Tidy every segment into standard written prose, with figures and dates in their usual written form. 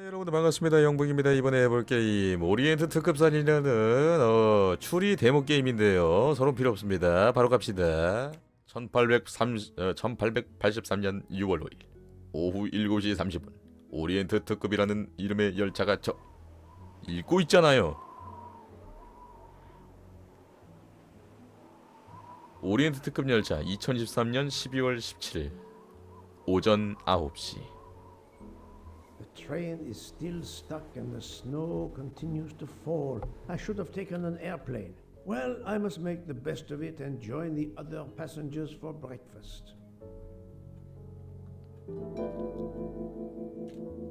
여러분들 반갑습니다. 영북입니다. 이번에 해볼 게임 오리엔트 특급산이라는 추리 데모 게임인데요. 서론 필요 없습니다. 바로 갑시다. 1883년 6월 5일 오후 7시 30분 오리엔트 특급이라는 이름의 열차가 읽고 있잖아요. 오리엔트 특급 열차 2013년 12월 17일 오전 9시. The train is still stuck and the snow continues to fall. I should have taken an airplane. Well, I must make the best of it and join the other passengers for breakfast.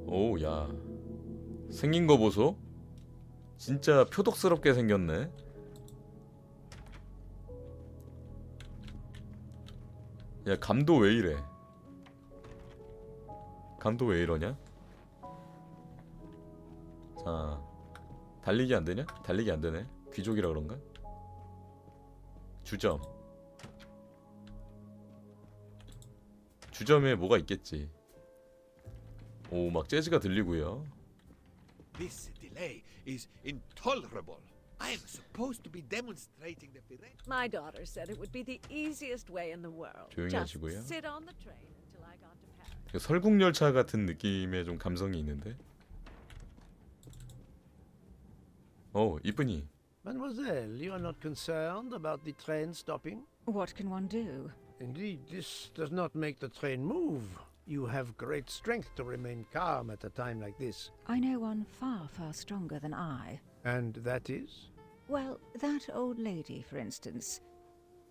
오, 야. 생긴 거 보소? 진짜 표독스럽게 생겼네. 야, 감도 왜 이래? 감도 왜 이러냐? 자, 달리기 안 되냐? 달리기 안 되네. 귀족이라 그런가? 주점. 주점에 뭐가 있겠지. 오, 막 재즈가 들리고요. This delay is intolerable. I am supposed to be demonstrating the Firenze. My daughter said it would be the easiest way in the world. 조용히 Just 하시고요. sit on the train until I got to Paris. 설국열차 같은 느낌의 좀 감성이 있는데. 오, 이쁘니. Mademoiselle, you are not concerned about the train stopping? What can one do? Indeed, this does not make the train move. You have great strength to remain calm at a time like this. I know one far, far stronger than I. And that is? Well, that old lady, for instance.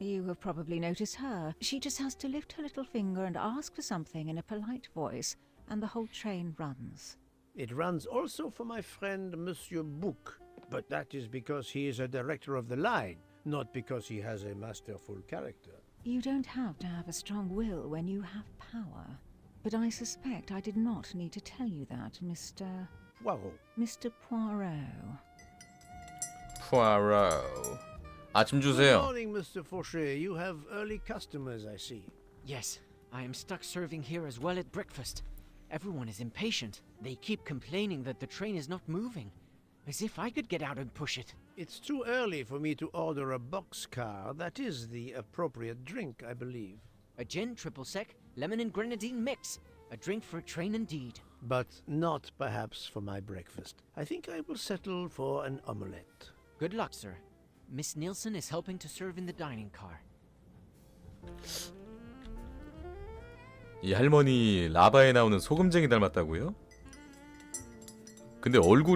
You have probably noticed her. She just has to lift her little finger and ask for something in a polite voice, and the whole train runs. It runs also for my friend Monsieur Bouc, but that is because he is a director of the line, not because he has a masterful character. You don't have to have a strong will when you have power. But I suspect I did not need to tell you that, Mr. Poirot. Poirot. 푸아로. 아침 Good 주세요. morning, Mr. Fauché. You have early customers, I see. Yes, I am stuck serving here as well at breakfast. Everyone is impatient. They keep complaining that the train is not moving. As if I could get out and push it. It's too early for me to order a boxcar. That is the appropriate drink, I believe. A gin triple sec, lemon and grenadine mix. A drink for a train indeed. But not perhaps for my breakfast. I think I will settle for an omelette. Good luck, sir. Miss Nielsen is helping to serve in the dining car. 이 할머니 라바에 나오는 소금쟁이 닮았다고요? 근데 그러니까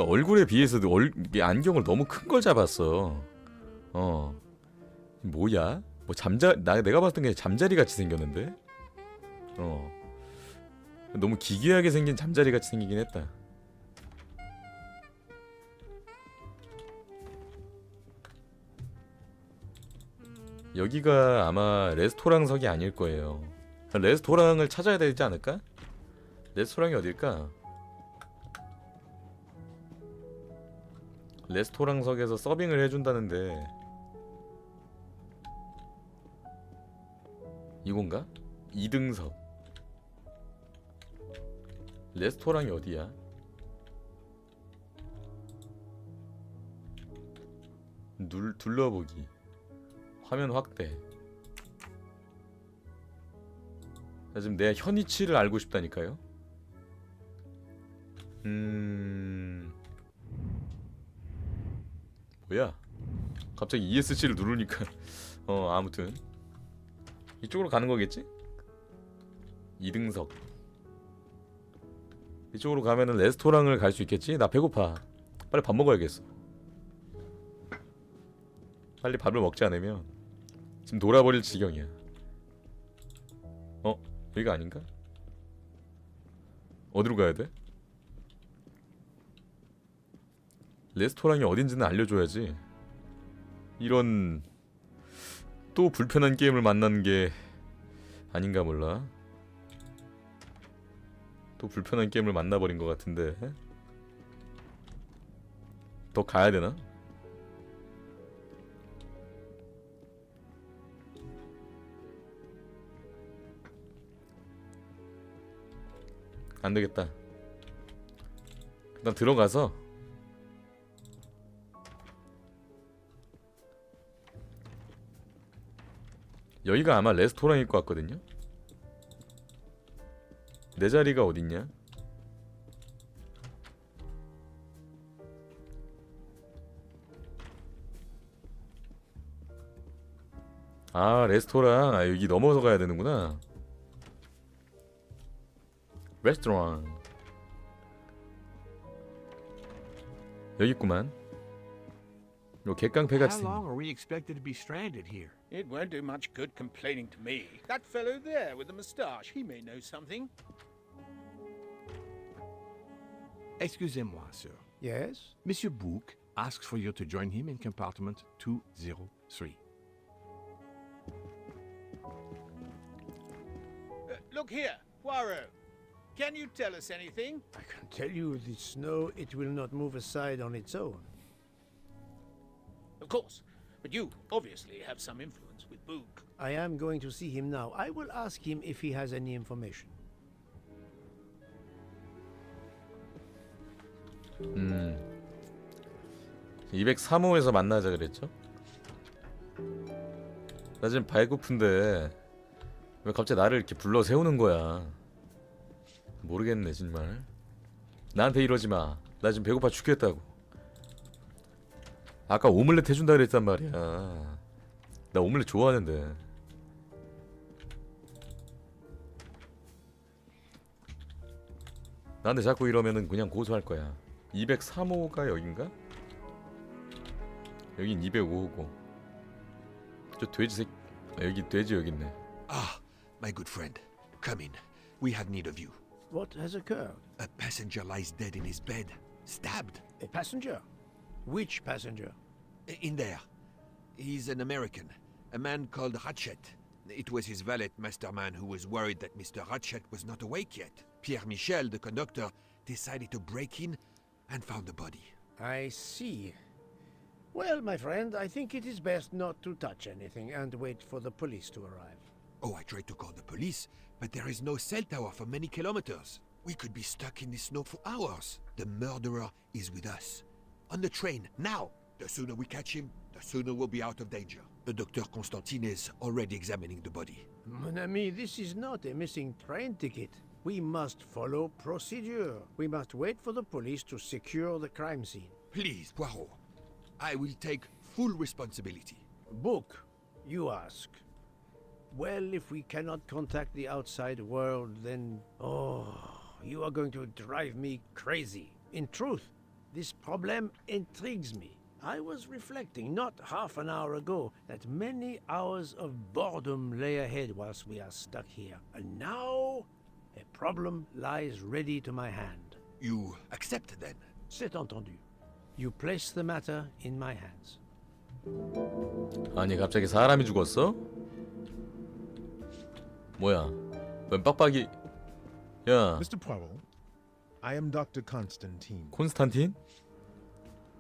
얼굴에 비해서도 이게 안경을 너무 큰 걸 잡았어. 뭐야? 뭐 내가 봤던 게 잠자리 같이 생겼는데. 너무 기괴하게 생긴 잠자리 같이 생기긴 했다. 여기가 아마 레스토랑석이 아닐 거예요. 레스토랑을 찾아야 되지 않을까? 레스토랑이 어딜까? 레스토랑석에서 서빙을 해준다는데 이건가? 2등석. 레스토랑이 어디야? 둘러보기. 화면 확대. 나 지금 내 현위치를 알고 싶다니까요. 뭐야? 갑자기 ESC를 누르니까 아무튼 이쪽으로 가는 거겠지? 2등석. 이쪽으로 가면은 레스토랑을 갈 수 있겠지? 나 배고파. 빨리 밥 먹어야겠어. 빨리 밥을 먹지 않으면 지금 돌아버릴 지경이야. 여기가 아닌가? 어디로 가야 돼? 레스토랑이 어딘지는 알려줘야지. 이런 또 불편한 게임을 만난 게 아닌가 몰라. 또 불편한 게임을 만나버린 것 같은데. 더 가야 되나? 안 되겠다. 일단 들어가서 여기가 아마 레스토랑일 것 같거든요. 내 자리가 어딨냐? 아, 레스토랑. 아, 여기 넘어서 가야 되는구나. 레스토랑. 여기 있구만. 요 객강패 How 같은. long are we expected to be stranded here? It won't do much good complaining to me. That fellow there with the moustache, he may know something. Excusez-moi, sir. Yes? Monsieur Book asks for you to join him in compartment 203. Look here, Poirot. Can you tell us anything? I can tell you the snow, it will not move aside on its own. Of course. But you obviously have some influence with Book. I am going to see him now. I will ask him if he has any information. 203호에서 만나자 그랬죠? 나 지금 배고픈데 왜 갑자기 나를 이렇게 불러 세우는 거야? 모르겠네 정말. 나한테 이러지 마. 나 지금 배고파 죽겠다고. 아까 오믈렛 해준다 그랬단 말이야. 나 오믈렛 좋아하는데. 나한테 자꾸 이러면은 그냥 고소할 거야. 203호가 여긴가? 여긴 205호고. 저 돼지 새끼. 여기 돼지 여기 있네. Ah, my good friend. Come in. We have need of you. What has occurred? A passenger lies dead in his bed. Stabbed. A passenger? Which passenger? In there. He's an American. A man called Ratchet. It was his valet, Masterman, who was worried that Mr. Ratchet was not awake yet. Pierre Michel, the conductor, decided to break in and found the body. I see. Well, my friend, I think it is best not to touch anything and wait for the police to arrive. Oh, I tried to call the police, but there is no cell tower for many kilometers. We could be stuck in the snow for hours. The murderer is with us. On the train, now! The sooner we catch him, the sooner we'll be out of danger. The Dr. Constantine is already examining the body. Mon ami, this is not a missing train ticket. We must follow procedure. We must wait for the police to secure the crime scene. Please, Poirot. I will take full responsibility. Book, you ask. Well, if we cannot contact the outside world, then... Oh, you are going to drive me crazy. In truth, this problem intrigues me. I was reflecting not half an hour ago that many hours of boredom lay ahead whilst we are stuck here. And now, a problem lies ready to my hand. You accept then? C'est entendu. You place the matter in my hands. 아니 갑자기 사람이 죽었어? 뭐야? 웬 빡빡이? 야, Mr. Poirot, I am Dr. Constantine. 콘스탄틴?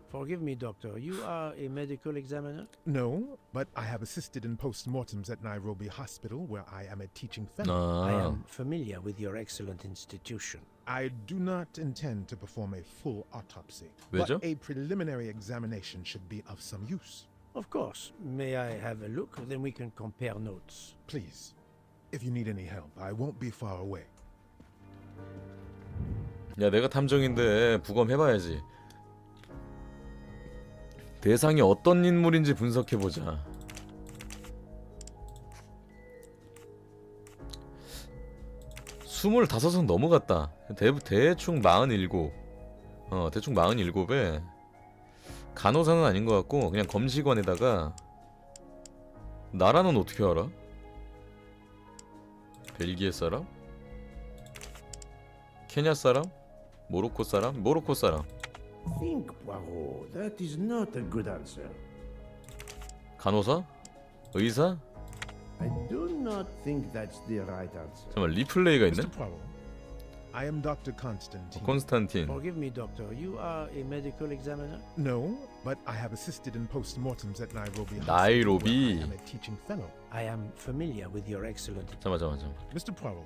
Forgive me, Doctor. You are a medical examiner? No, but I have assisted in post-mortems at Nairobi Hospital, where I am a teaching fellow. I 아, am familiar with your excellent institution. I do not intend to perform a full autopsy, 왜죠? but a preliminary examination should be of some use. Of course. May I have a look? Then we can compare notes. Please, if you need any help, I won't be far away. 야 내가 탐정인데 부검해봐야지. 대상이 어떤 인물인지 분석해보자. 스물다섯은 넘어갔다. 대충 47. 대충 47에 간호사는 아닌 것 같고 그냥 검시관에다가 나라는 어떻게 알아? 벨기에 사람? 케냐 사람? 모로코 사람? 모로코 사람. Think, Poirot. That is not a good answer. 간호사? 의사? I do not think that's the right answer. 잠깐만 리플레이가 있네? Mr. Poirot, I am Dr. Constantine. 콘스탄틴. Forgive me, Doctor. You are a medical examiner? No, but I have assisted in post-mortems at Nairobi Hospital, 나이로비. where I am a teaching fellow. I am familiar with your excellent... 잠깐만. Mr. Poirot,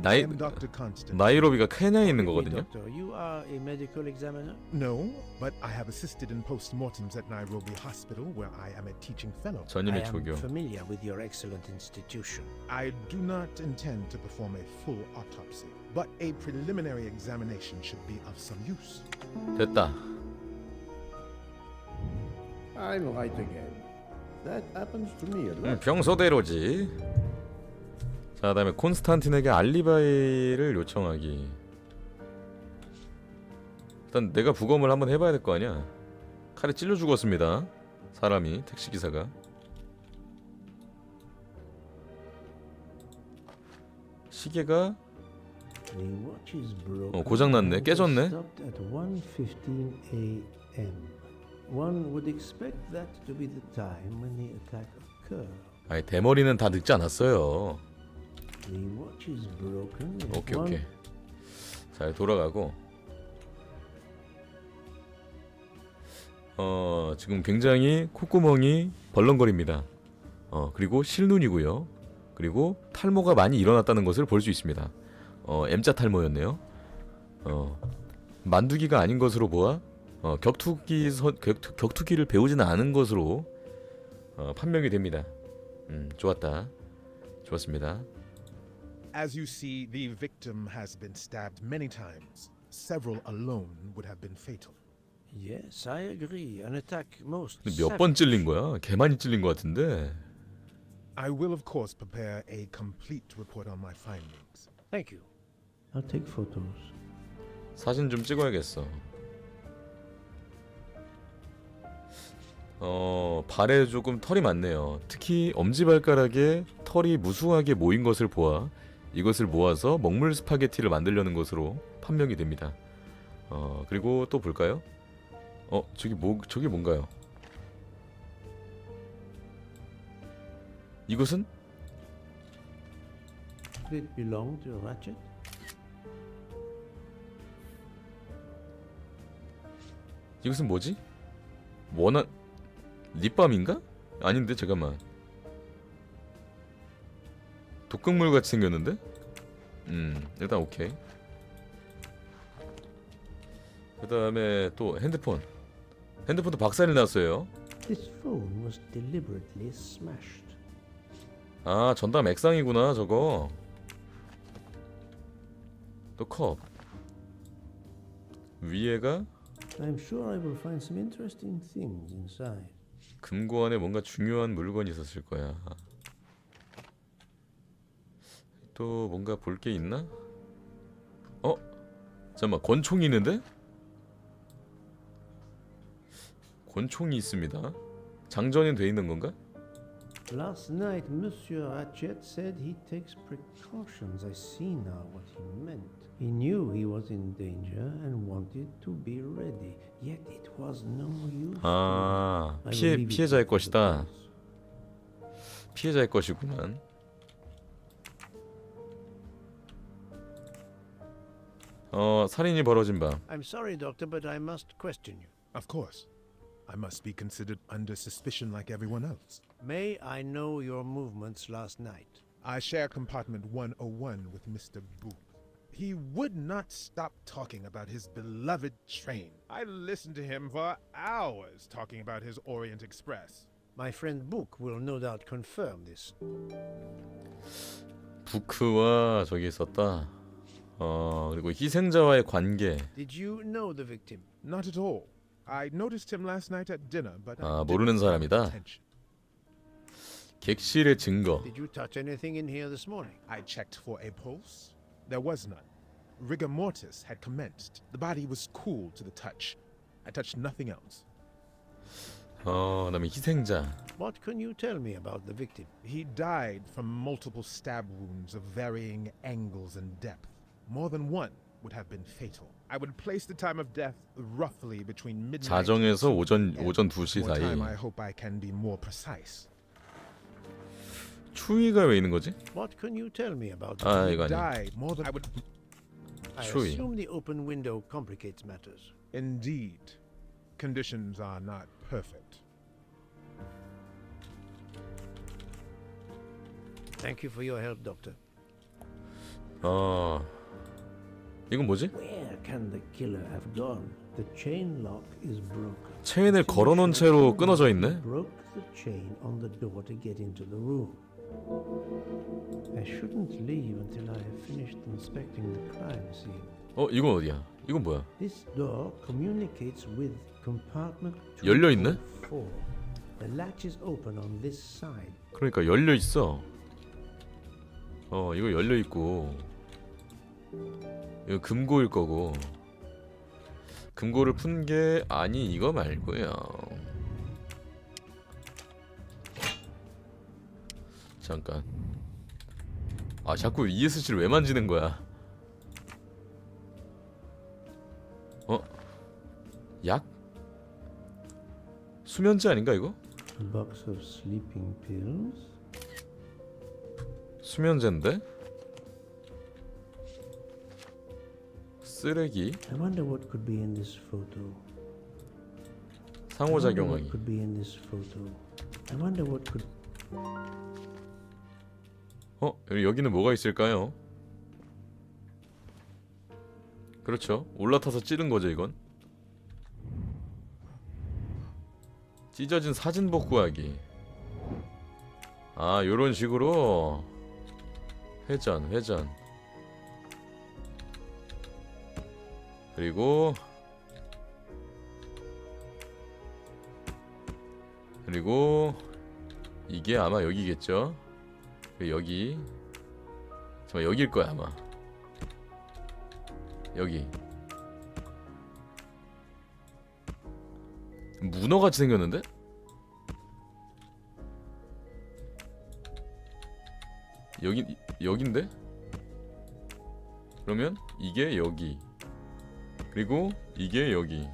I am Dr. Constant. 나이로비가 케냐에 있는 Forgive me, 거거든요. Doctor, you are a medical examiner? No, but I have assisted in postmortems at Nairobi Hospital, where I am a teaching fellow. I 전임의 am 조교. familiar with your excellent institution. I do not intend to perform a full autopsy, but a preliminary examination should be of some use. 됐다. I'm right again. That happens to me a lot. 평소대로지. 자, 다음에 콘스탄틴에게 알리바이를 요청하기. 일단 내가 부검을 한번 해봐야 될 거 아니야. 칼에 찔려 죽었습니다. 사람이, 택시기사가. 시계가 The watch is broken. 고장났네. and 깨졌네. stopped at 1:15 a.m. One would expect that to be the time when the attack occurred. 아니, 대머리는 다 늙지 않았어요. The watch is broken. at 오케이 one- 오케이. 잘 돌아가고. 지금 굉장히 콧구멍이 벌렁거립니다. 그리고 실눈이고요. 그리고 탈모가 많이 일어났다는 것을 볼 수 있습니다. M자 탈모였네요. 만두기가 아닌 것으로 보아 격투기를 배우지는 않은 것으로 판명이 됩니다. 좋았다. 좋았습니다. As you see, the victim has been stabbed many times. Several alone would have been fatal. Yes, I agree. An attack most. 몇 번 savage. 찔린 거야? 개 많이 찔린 것 같은데. I will, of course, prepare a complete report on my findings. Thank you. I'll take photos. 사진 좀 찍어야겠어. 발에 조금 털이 많네요. 특히 엄지발가락에 털이 무수하게 모인 것을 보아 이것을 모아서 먹물 스파게티를 만들려는 것으로 판명이 됩니다. 그리고 또 볼까요? 저기 뭔가요? 이것은? Did it belong to Ratchet? 이것은 뭐지? 원한 립밤인가? 아닌데 잠깐만. 독극물 같이 생겼는데? 일단 오케이. 그 다음에 또 핸드폰도 박살이 났어요. This phone was deliberately smashed. 아, 전담 액상이구나 저거. 또 컵. 위에가 I'm sure I will find some interesting things inside. 금고 안에 뭔가 중요한 물건이 있었을 거야. 또 뭔가 볼 게 있나? 잠깐만, 권총이 있는데? 권총이 있습니다. 장전이 돼 있는 건가? Last night, Monsieur Ratchet said he takes precautions. I see now what he meant. He knew he was in danger and wanted to be ready. Yet it was no use. 아, I will leave it 피해자의 to the 것이다. police. 피해자의 것이구만. 살인이 벌어진 밤. I'm sorry, Doctor, but I must question you. Of course. I must be considered under suspicion like everyone else. May I know your movements last night? I share compartment 101 with Mr. Booth. He would not stop talking about his beloved train. I listened to him for hours talking about his Orient Express. My friend Book will no doubt confirm this. 부크와 저기 있었다. 그리고 희생자와의 관계. Did you know the victim? Not at all. I noticed him last night at dinner, but I 모르는 didn't pay 사람이다. attention. 객실의 증거. Did you touch anything in here this morning? I checked for a pulse. There was none. Rigor mortis had commenced. The body was cool to the touch. I touched nothing else. 그다음에 희생자. What can you tell me about the victim? He died from multiple stab wounds of varying angles and depth. More than one would have been fatal. I would place the time of death roughly between midnight 자정에서 and 2 p.m. 오전 2시 More 사이. time, I hope I can be more precise. 추위가 왜 있는 거지? What can you tell me about 아, the 이거 아니야. Died more than I would. I 추위. assume the open window complicates matters. Indeed, conditions are not perfect. Thank you for your help, Doctor. 이건 뭐지? Where can the killer have gone? The chain lock is broken. 체인을 걸어놓은 채로 끊어져 있네? Broke the chain on the door to get into the room. I shouldn't leave until I have finished inspecting the crime scene. 이건 어디야? 이건 뭐야? This door communicates with compartment 열려 있네? 204. The latch is open on this side. 그러니까 열려 있어. 이거 열려 있고. 이거 금고일 거고. 금고를 푼 게 아니 이거 말고요. 잠깐. 자꾸 ESC를 왜 만지는 거야? 약? 수면제 아닌가 이거? A box of sleeping pills. 수면제인데? 쓰레기? I wonder what could be in this photo. 상호작용하기. What could be in this photo? I wonder what could. 여기는 뭐가 있을까요? 그렇죠. 올라타서 찌른 거죠, 이건. 찢어진 사진복 구하기. 요런 식으로 회전. 그리고 이게 아마 여기겠죠? 여기. 잠깐 여길 거야, 아마. 여기. 문어같이 생겼는데? 여긴데? 그러면 이게 여기. 그리고 이게 여기.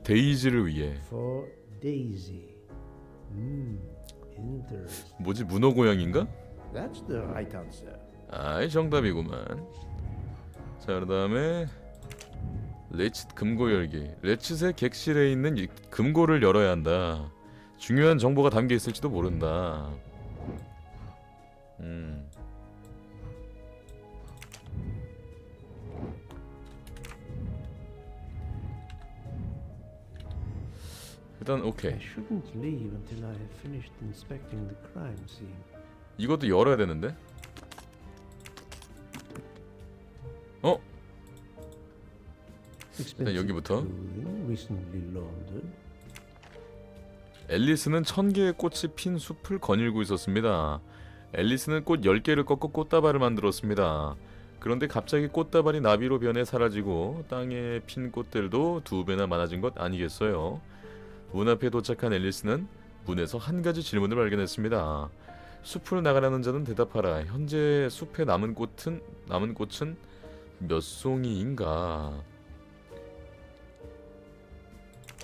데이지를 위해. For Daisy. Interesting. 뭐지? 문어 고양인가? That's the right answer. 정답이구만. 자, 그다음에 레칫 금고 열기. 레칫의 객실에 있는 이 금고를 열어야 한다. 중요한 정보가 담겨 있을지도 모른다. 일단 오케이. I shouldn't leave until I have finished inspecting the crime scene. 이것도 열어야 되는데. Expensive 여기부터. clothing, recently laundered. 앨리스는 1000개의 꽃이 핀 숲을 거닐고 있었습니다. 앨리스는 꽃 10개를 꺾어 꽃다발을 만들었습니다. 그런데 갑자기 꽃다발이 나비로 변해 사라지고 땅에 핀 꽃들도 2배나 많아진 것 아니겠어요? 문 앞에 도착한 앨리스는 문에서 한 가지 질문을 발견했습니다. 숲을 나가려는 자는 대답하라. 현재 숲에 남은 꽃은 몇 송이인가?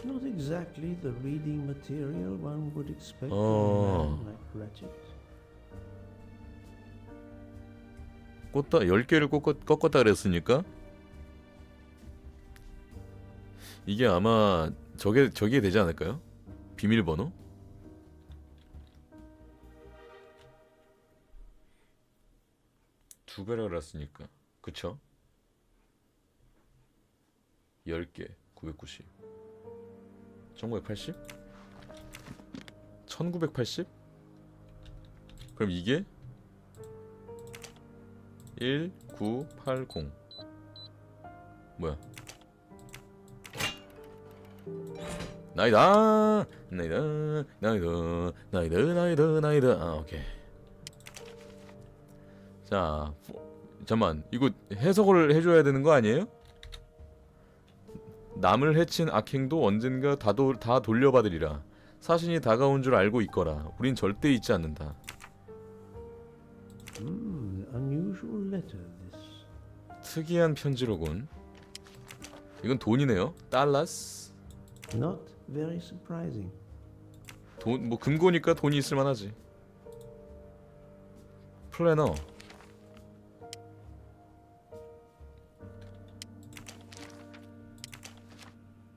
Not exactly the reading material one would expect from a man like Ratchet. 꽃다 10개를 꺾었다 그랬으니까 이게 아마 저게 되지 않을까요? 비밀번호? 두 배를 알았으니까 그쵸? 10개 990 1980? 1980? 그럼 이게 1980 뭐야? 나이다. 오케이. 자, 잠만. 이거 해석을 해줘야 되는 거 아니에요? 남을 해친 악행도 언젠가 다 돌려받으리라. 사신이 다가온 줄 알고 있거라. 우린 절대 잊지 않는다. Unusual letter, this. 특이한 편지로군. 이건 돈이네요. 달러스. Not very surprising. 돈, 뭐 금고니까 돈이 있을 만하지. 플래너.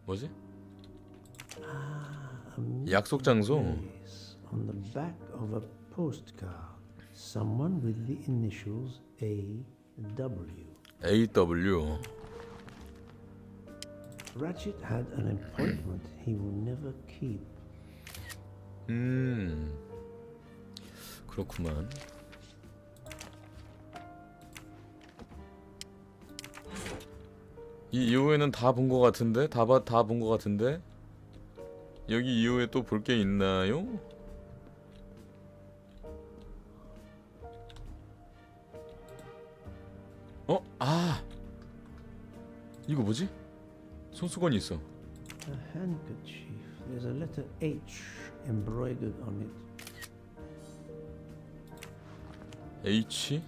뭐지? 약속 장소. Yes, on the back of a postcard. Someone with the initials A.W. AW. Ratchet had an appointment he will never keep. 그렇구만. 이 이후에는 다 본 것 같은데? 다 본 것 같은데? 여기 이후에 또 볼 게 있나요? 아! 이거 뭐지? 손수건이 있어. A handkerchief. There's a letter H embroidered on it. H?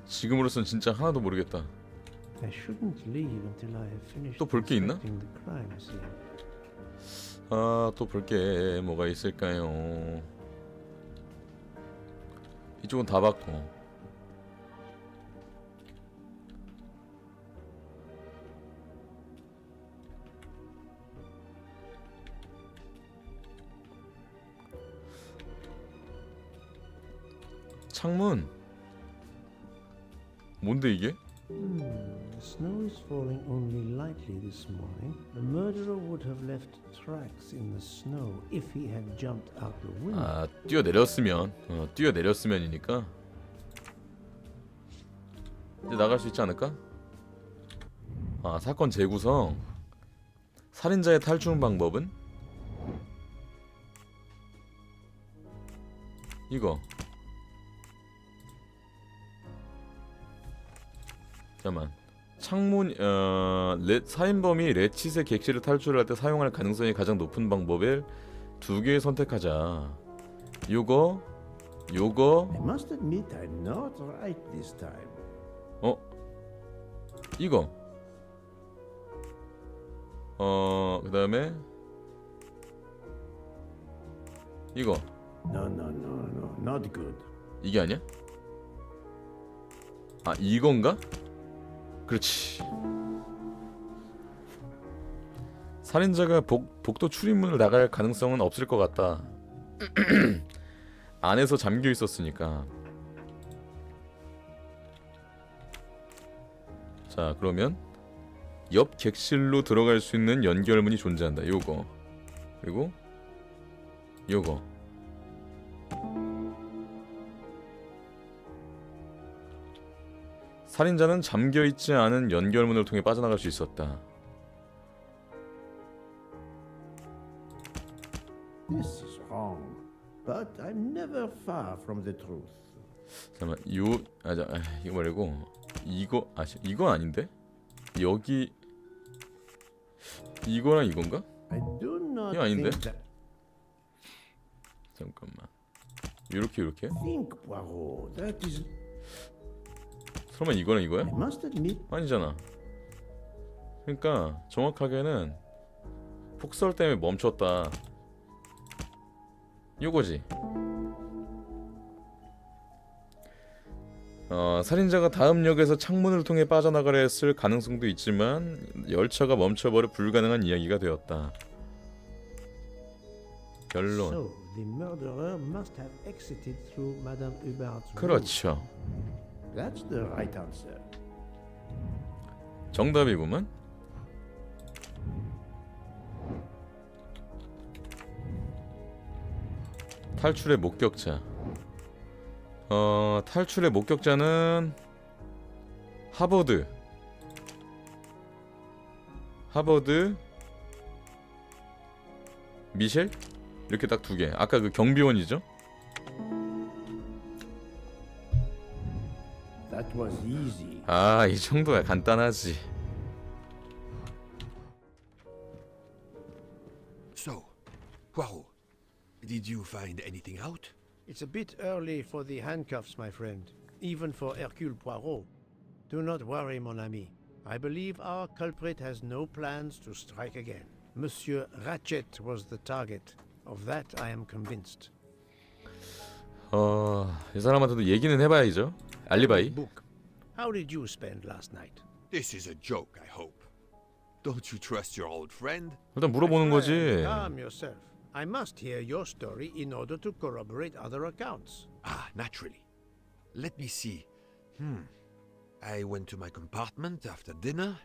지금으로선 진짜 하나도 모르겠다. I shouldn't leave until I have finished 또 볼 게 있나? inspecting the crime scene. 아, 또 볼 게 뭐가 있을까요? 이쪽은 다 봤고. 창문. 뭔데 이게? The snow is falling only lightly this morning. The murderer would have left tracks in the snow if he had jumped out the window. 아, 뛰어내렸으면이니까 이제 나갈 수 있지 않을까? 아, 사건 재구성. 살인자의 탈출 방법은? 이거. 잠깐만. 창문 살인범이 레칫의 객실을 탈출할 때 사용할 가능성이 가장 높은 방법을 두 개 선택하자. 요거 I must admit I'm not right this time. 이거. 그다음에 이거. No, not good. 이게 아니야? 아, 이건가? 그렇지. 살인자가 복도 출입문을 나갈 가능성은 없을 것 같다. 안에서 잠겨 있었으니까. 자, 그러면 옆 객실로 들어갈 수 있는 연결문이 존재한다. 요거. 그리고 요거. 살인자는 잠겨있지 않은 연결문을 통해 빠져나갈 수 있었다. This is wrong. But I'm never far from the truth. 잠깐만, 이거 말고 이거 아닌데? 여기 이거랑 이건가? I do not 이거 아닌데? think that. 잠깐만. 이렇게 Think, Poirot. That is. 설마 이거랑 이거야? I must admit. 아니잖아. 그러니까 정확하게는 폭설 때문에 멈췄다. 요거지. 살인자가 다음 역에서 창문을 통해 빠져나가려 했을 가능성도 있지만 열차가 멈춰버려 불가능한 이야기가 되었다. 결론. So the murderer must have exited through Madame Hubert's room. 그렇죠. That's the right answer. 정답이구만. 탈출의 목격자. 탈출의 목격자는 하버드 미셸? 이렇게 딱 두 개. 아까 그 경비원이죠? That was easy. 아, 이 정도야 간단하지. So, Poirot, did you find anything out? It's a bit early for the handcuffs, my friend. Even for Hercule Poirot. Do not worry, mon ami. I believe our culprit has no plans to strike again. Monsieur Ratchet was the target. Of that I am convinced. 이 사람한테도 얘기는 해봐야죠. 알리바이. Book. How did you spend last night? This is a joke, I hope. Don't you trust your old friend? 일단 물어보는 거지. Calm yourself. I must hear your story in order to corroborate other accounts. Ah, naturally. Let me see. I went to my compartment after dinner.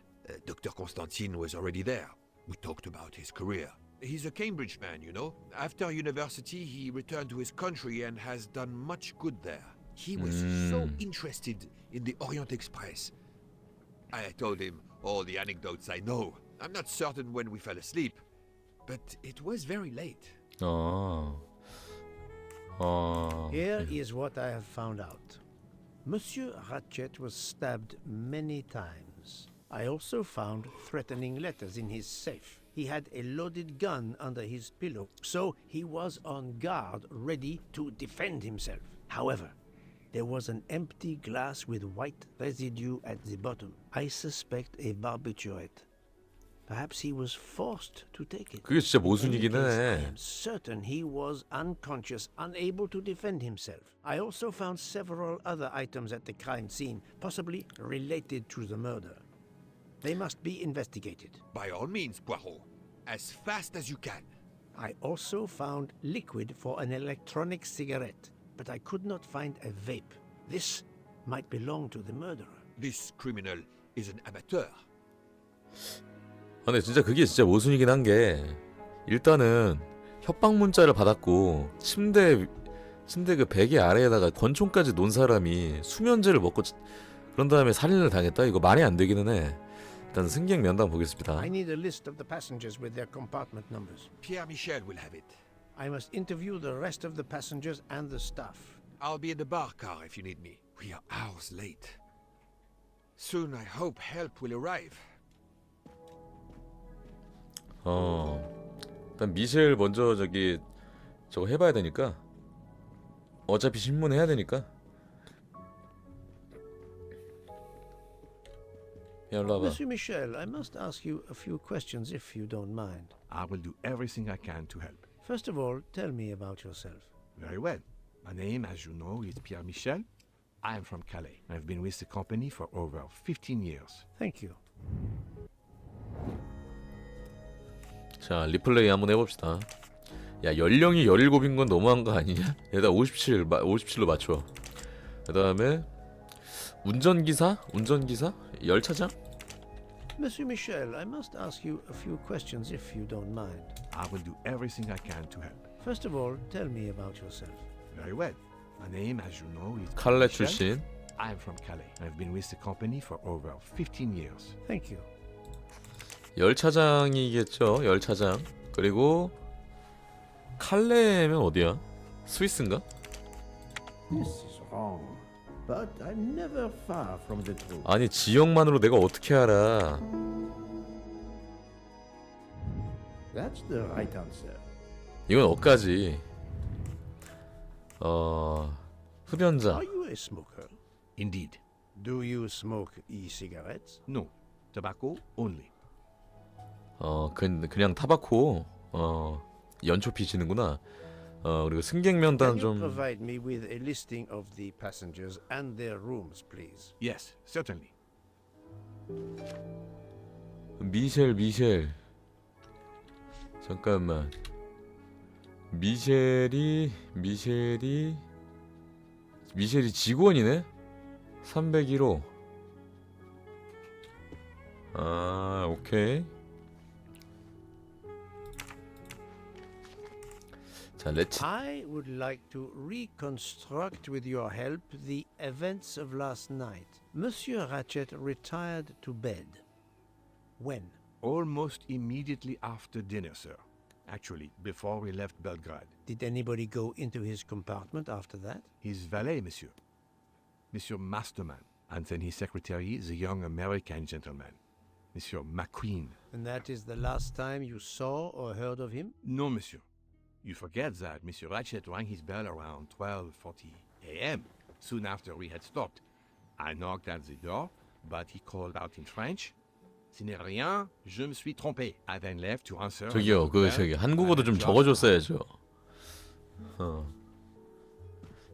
Dr. Constantine was already there. We talked about his career. He's a Cambridge man, you know. After university, he returned to his country and has done much good there. He was so interested in the Orient Express. I told him all the anecdotes I know. I'm not certain when we fell asleep, but it was very late. Here is what I have found out. Monsieur Ratchet was stabbed many times. I also found threatening letters in his safe. He had a loaded gun under his pillow, so he was on guard, ready to defend himself. However, there was an empty glass with white residue at the bottom. I suspect a barbiturate. Perhaps he was forced to take it. 그게 진짜 In any 모순이긴 case, I 해. am certain he was unconscious, unable to defend himself. I also found several other items at the crime scene, possibly related to the murder. They must be investigated. By all means, Poirot. As fast as you can. I also found liquid for an electronic cigarette, but I could not find a vape. This might belong to the murderer. This criminal is an amateur. 근데 진짜 그게 진짜 모순이긴 한 게 일단은 협박 문자를 받았고 침대 그 베개 아래에다가 권총까지 놓은 사람이 수면제를 먹고 그런 다음에 살인을 당했다? 이거 말이 안 되기는 해. 일단 승객 면담 보겠습니다. I need a list of the passengers with their compartment numbers. Pierre Michel will have it. I must interview the rest of the passengers and the staff. I'll be in the bar car if you need me. We are hours late. Soon I hope help will arrive. 일단 미셸 먼저 저거 해봐야 되니까 어차피 신문해야 되니까 야 일로 와봐. Monsieur Michel, I must ask you a few questions if you don't mind. I will do everything I can to help. First of all, tell me about yourself. Very well. My name, as you know, is Pierre Michel. I am from Calais. I've been with the company for over 15 years. Thank you. 자 리플레이 한번 해봅시다. 야 연령이 17인 건 너무한 거 아니냐? 얘다 57로 맞춰. 그 다음에 운전기사? 열차장? Monsieur Michel, I must ask you a few questions if you don't mind. I will do everything I can to help. First of all, tell me about yourself. Very well. My name, as you know, is 칼레 Michel. 출신. I am from Calais. I've been with the company for over 15 years. Thank you. 열차장이겠죠. 열차장. 그리고 칼레면 어디야? 스위스인가? This is wrong. But I'm never far from the truth. 아니 지역만으로 내가 어떻게 알아? That's the right answer. 이건 억까지. 흡연자. Are you a smoker? Indeed. Do you smoke e-cigarettes? No. Tobacco only. 그냥 타바코. 연초 피시는구나. 그리고 승객 면담 Can you 좀. provide me with a listing of the passengers and their rooms, please? Yes, certainly. 미셸. 잠깐만. 미셸이 직원이네? 301호. 아, 오케이. 자, 렛츠. I would like to reconstruct with your help the events of last night. Monsieur Ratchet retired to bed. When? Almost immediately after dinner, sir. Actually, before we left Belgrade. Did anybody go into his compartment after that? His valet, monsieur. Monsieur Masterman. And then his secretary, the young American gentleman. Monsieur McQueen. And that is the last time you saw or heard of him? No, monsieur. You forget that Monsieur Ratchet rang his bell around 12:40 a.m. soon after we had stopped. I knocked at the door, but he called out in French, "Ce n'est rien, je me suis trompé." I then left to answer. 저기요, the bell. 한국어도 좀 적어줬어야죠.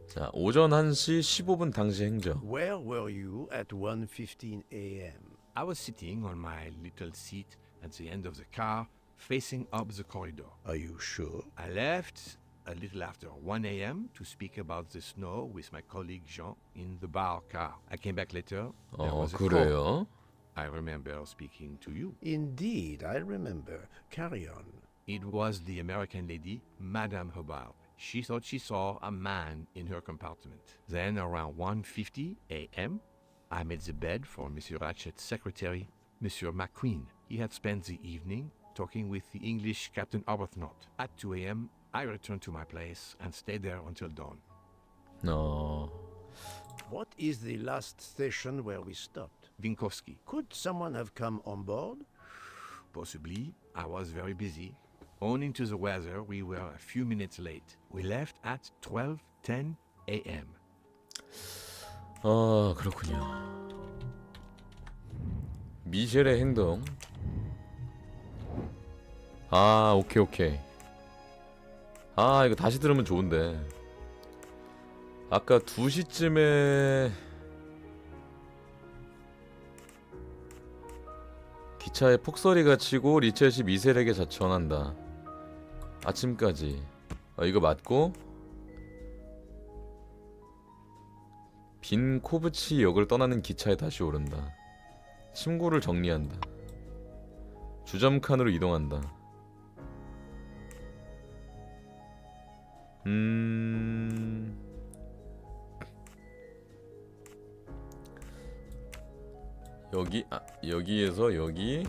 자, 오전 1시 15분 당시 행적. Where were you at 1:15 a.m.? I was sitting on my little seat at the end of the car, facing up the corridor. Are you sure? I left a little after 1 a.m. to speak about the snow with my colleague Jean in the bar car. I came back later. There was a call. 그래요? I remember speaking to you. Indeed, I remember. Carry on. It was the American lady, Madame Hobart. She thought she saw a man in her compartment. Then around 1:50 a.m., I made the bed for Monsieur Ratchet's secretary, Monsieur McQueen. He had spent the evening talking with the English Captain Arbuthnot. At 2 a.m., I returned to my place and stayed there until dawn. What is the last station where we stopped? Vinkovsky. Could someone have come on board? Possibly. I was very busy. Owing to the weather, we were a few minutes late. We left at 12:10 a.m. 그렇군요. 미셸의 행동. 오케이. 이거 다시 들으면 좋은데. 아까 2시쯤에 기차에 폭소리가 치고 리첼시 미셸에게 전한다. 아침까지. 이거 맞고 빈 코브치 역을 떠나는 기차에 다시 오른다. 침구를 정리한다. 주점 칸으로 이동한다. 여기에서 여기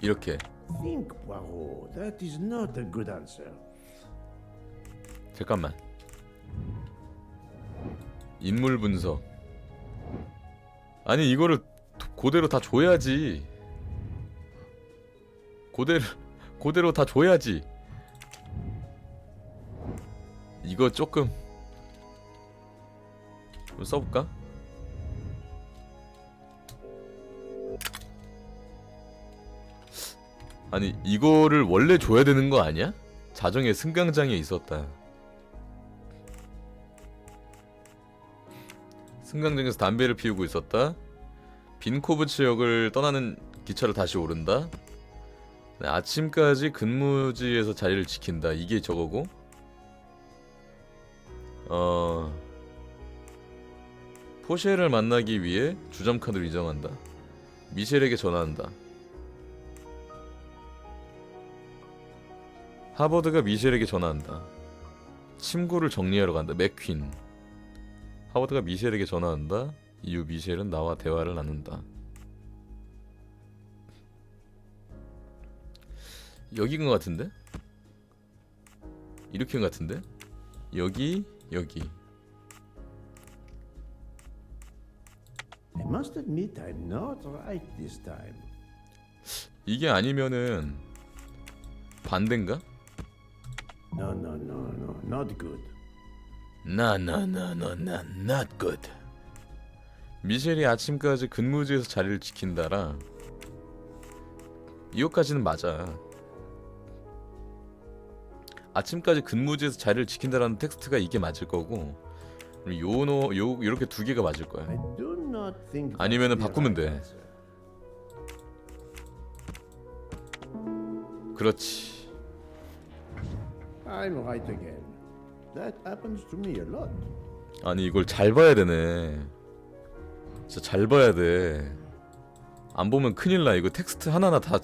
이렇게. Think, Poirot. That is not a good answer. 잠깐만. 인물 분석. 아니 이거를 그대로 다 줘야지. 그대로 다 줘야지. 이거 조금 써볼까? 아니 이거를 원래 줘야 되는 거 아니야? 자정에 승강장에 있었다. 승강장에서 담배를 피우고 있었다. 빈코브츠역을 떠나는 기차를 다시 오른다. 아침까지 근무지에서 자리를 지킨다. 이게 저거고. 포쉐를 만나기 위해 주점 칸으로 이동한다. 미셸에게 전화한다. 하버드가 미셸에게 전화한다. 침구를 정리하러 간다. 맥퀸. 하버드가 미셸에게 전화한다. 이후 미셸은 나와 대화를 나눈다. 여기인 것 같은데? 이렇게인 것 같은데? 여기. I must admit I'm not right this time. 이게 아니면은 반대인가? No, not good. not good. 미셸이 아침까지 근무지에서 자리를 지킨다라. 이거까지는 맞아. 아침까지 근무지에서 자리를 지킨다라는 텍스트가 이게 맞을 거고, 요렇게 두 개가 맞을 거야. I do not think that's 아니면은 the 바꾸면 right 돼. answer. 그렇지. I'm right again. That happens to me a lot. 아니 이걸 잘 봐야 되네. 진짜 잘 봐야 돼. 안 보면 큰일 나. 이거 텍스트 하나하나 다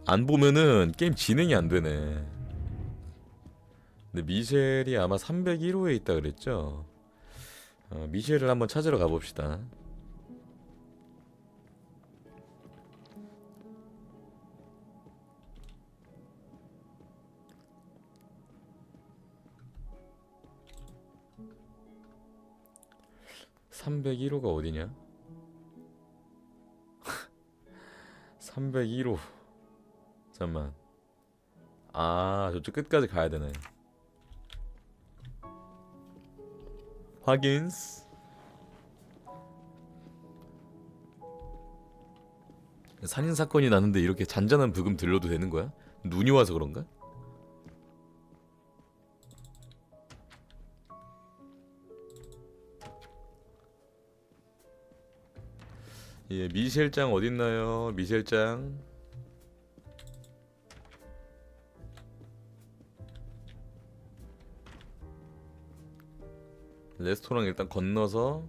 안 보면은 게임 진행이 안 되네. 근데 미셸이 아마 301호에 있다 그랬죠. 미셸을 한번 찾으러 가봅시다. (301호가) 어디냐? 301호. 잠깐만. 저쪽 끝까지 가야 되네. 확인. 살인 사건이 나는데 이렇게 잔잔한 부금 들려도 되는 거야? 눈이 와서 그런가? 예, 미셸장 어딨나요? 미셸장. 레스토랑 일단 건너서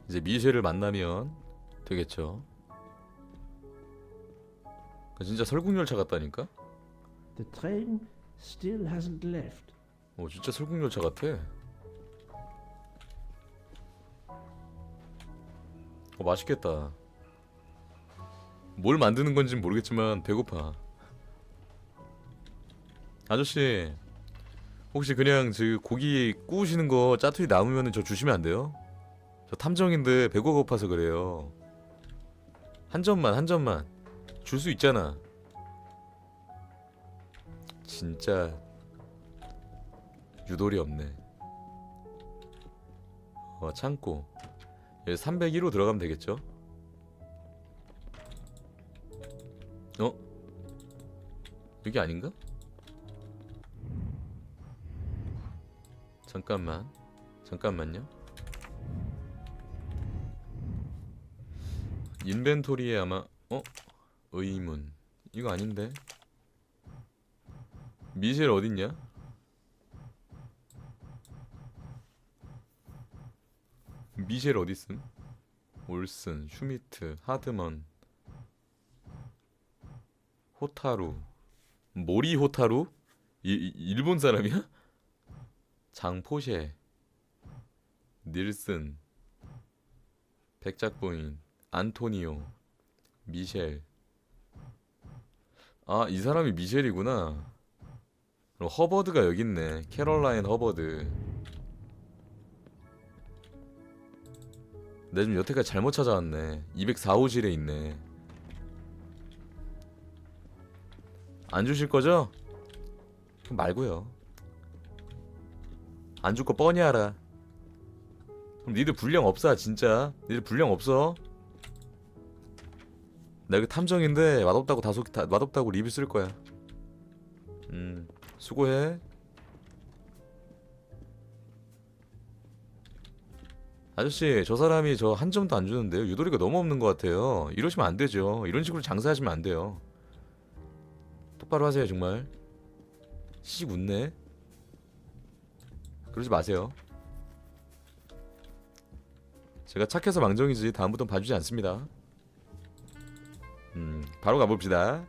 이제 미셸을 만나면 되겠죠. 진짜 설국열차 같다니까? The train still hasn't left. 진짜 설국열차 같아. 맛있겠다. 뭘 만드는 건진 모르겠지만 배고파. 아저씨, 혹시 그냥 저 고기 구우시는 거 짜투리 남으면 저 주시면 안 돼요? 저 탐정인데 배가 고파서 그래요. 한 점만 줄 수 있잖아. 진짜 유도리 없네. 창고 301호 들어가면 되겠죠? 여기 아닌가? 잠깐만요. 인벤토리에 아마 의문 이거 아닌데. 미셸 어딨냐? 미셸 어딨음? 올슨, 슈미트, 하드먼, 호타루, 모리 호타루? 일본 사람이야? 장포셰, 닐슨, 백작부인, 안토니오, 미셸. 아, 이 사람이 미셸이구나. 그럼 허버드가 여기 있네. 캐롤라인 허버드. 내가 좀 여태까지 잘못 찾아왔네. 204호실에 있네. 안 주실 거죠? 그럼 말고요. 안 줄 거 뻔히 알아. 그럼 니들 분량 없어 진짜. 니들 분량 없어. 나 이거 탐정인데 맛없다고 리뷰 쓸 거야. 수고해. 아저씨, 저 사람이 저 한 점도 안 주는데요. 유도리가 너무 없는 것 같아요. 이러시면 안 되죠. 이런 식으로 장사하시면 안 돼요. 똑바로 하세요, 정말. 시식 웃네. 그러지 마세요. 제가 착해서 망정이지 다음부턴 봐주지 않습니다. 바로 가봅시다.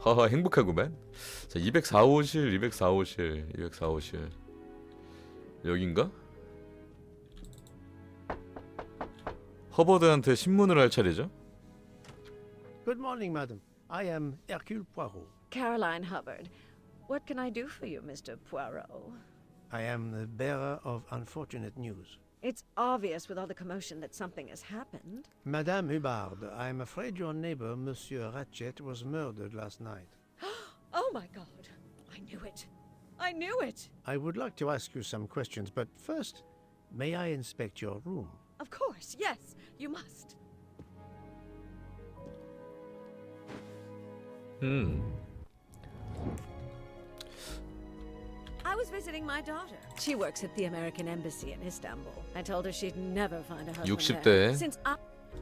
허허, 행복하구만. 자, 204호실. 여긴가? 허버드한테 신문을 할 차례죠? Good morning, madam. I am Hercule Poirot. Caroline Hubbard. What can I do for you, Mr. Poirot? I am the bearer of unfortunate news. It's obvious with all the commotion that something has happened. Madame Hubbard, I am afraid your neighbor, Monsieur Ratchet, was murdered last night. Oh my God! I knew it! I knew it! I would like to ask you some questions, but first, may I inspect your room? Of course, yes, you must. I was visiting my daughter. She works at the American Embassy in Istanbul. I told her she'd never find a husband 60대. there. Since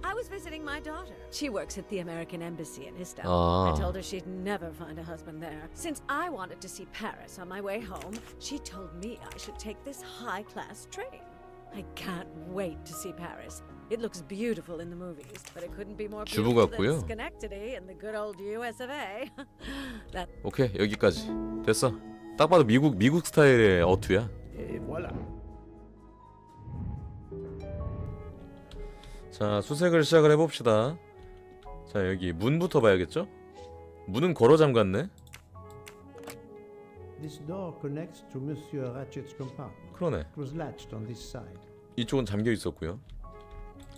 I was visiting my daughter. She works at the American Embassy in Istanbul. Ah. I told her she'd never find a husband there. Since I wanted to see Paris on my way home, she told me I should take this high-class train. I can't wait to see Paris. It looks beautiful in the movies, but it couldn't be more 주부 beautiful 같고요. than Schenectady and the good old US of A. That 오케이, 여기까지 됐어. 딱 봐도 미국 스타일의 어투야. Et voilà. 자, 수색을 시작을 해봅시다. 자, 여기 문부터 봐야겠죠? 문은 걸어 잠갔네. This door connects to Monsieur Ratchet's compartment. 그러네. It was latched on this side. 이쪽은 잠겨 있었고요.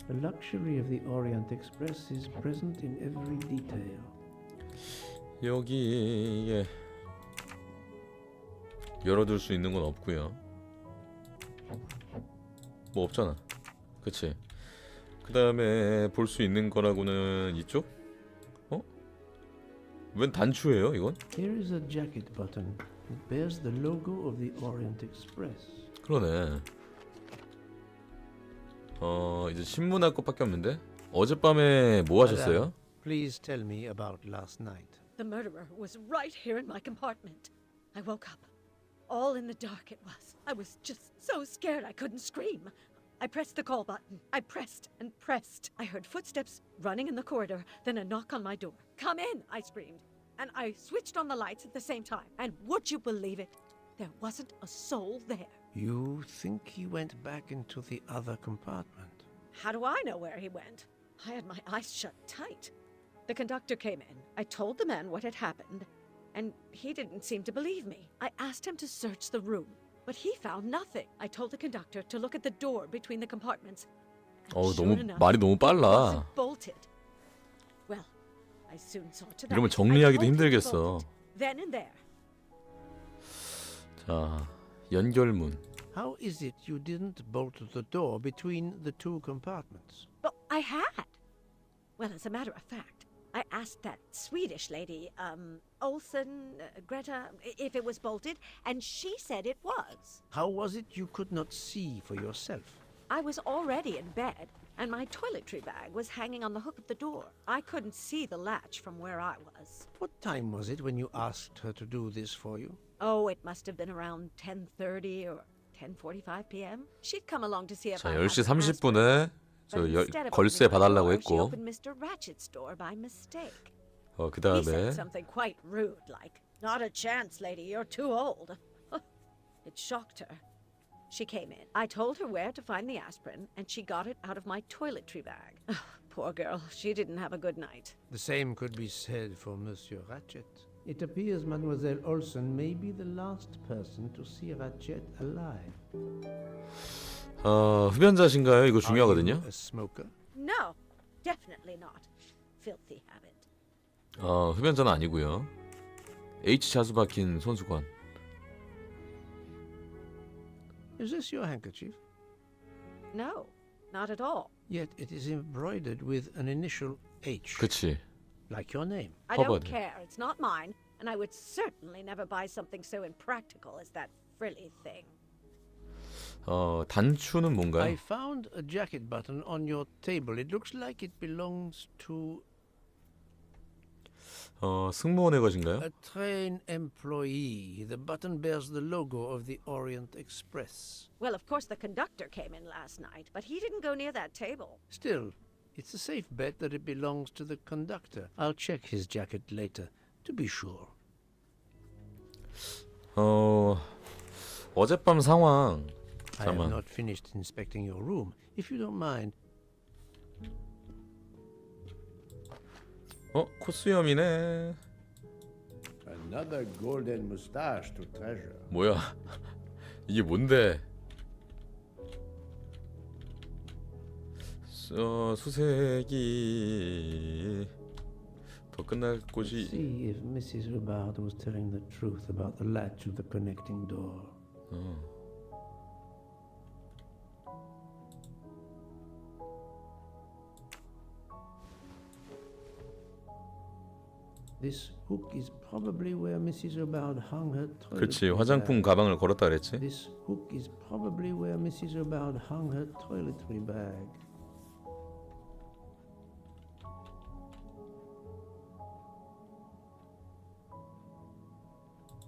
The luxury of the Orient Express is present in every detail. 여기에 열어둘 수 있는 건 없고요. 뭐 없잖아. 그치? 그 다음에 볼 수 있는 거라고는 이쪽? 웬 단추예요 이건? Here is a jacket button. It bears the logo of the Orient Express. 그러네. 이제 신문할 것밖에 없는데? 어젯밤에 뭐 하셨어요? Please tell me about last night. The murderer was right here in my compartment. I woke up. All in the dark it was. I was just so scared I couldn't scream. I pressed the call button. I pressed and pressed. I heard footsteps running in the corridor, then a knock on my door. Come in, I screamed. And I switched on the lights at the same time. And would you believe it? There wasn't a soul there. You think he went back into the other compartment? How do I know where he went? I had my eyes shut tight. The conductor came in. I told the man what had happened, and he didn't seem to believe me. I asked him to search the room, but he found nothing. I told the conductor to look at the door between the compartments. 너무 말이 너무 빨라. Bolted. Well, I soon saw to that. 이러면 정리하기도 힘들겠어. Then and there. 자, 연결문. How is it you didn't bolt the door between the two compartments? But I had. Well, as a matter of fact, I asked that Swedish lady, Olsen, Greta, if it was bolted, and she said it was. How was it you could not see for yourself? I was already in bed, and my toiletry bag was hanging on the hook of the door. I couldn't see the latch from where I was. What time was it when you asked her to do this for you? Oh, it must have been around 10:30 or 10:45 p.m. She'd come along to see if 자, I had 10시 an aspirin. 30분에 저 But instead of 걸쇠 opening the 봐달라고 door, she 했고 opened Mr. Ratchet's door by mistake. He 그다음에 said something quite rude, like, "Not a chance, lady, you're too old." It shocked her. She came in. I told her where to find the aspirin, and she got it out of my toiletry bag. Poor girl, she didn't have a good night. The same could be said for Monsieur Ratchet. It appears Mademoiselle Olsen may be the last person to see Ratchet alive. 흡연자신가요? 이거 Are 중요하거든요. you a smoker? No, definitely not. Filthy habit. 흡연자는 아니고요. H 자수 박힌 손수건. Is this your handkerchief? No, not at all. Yet it is embroidered with an initial H, 그치. like your name. I Covered. don't care. It's not mine, and I would certainly never buy something so impractical as that frilly thing. 단추는 I 뭔가요? found a jacket button on your table. It looks like it belongs to 승무원의 것인가요? a train employee. The button bears the logo of the Orient Express. Well, of course, the conductor came in last night, but he didn't go near that table. Still, it's a safe bet that it belongs to the conductor. I'll check his jacket later, to be sure. 어젯밤 상황. I have 잠깐만. not finished inspecting your room. If you don't mind, 코수염이네. another golden mustache to treasure. 뭐야? 이게 뭔데? 수색이 더 끝날 곳이. See if Mrs. Hubbard was telling the truth about the latch of the connecting door. This hook is probably where Mrs. Hubbard hung her toilet. 그렇지. 화장품 가방을 걸었다 그랬지. This hook is probably where Mrs. Hubbard hung her toiletry bag.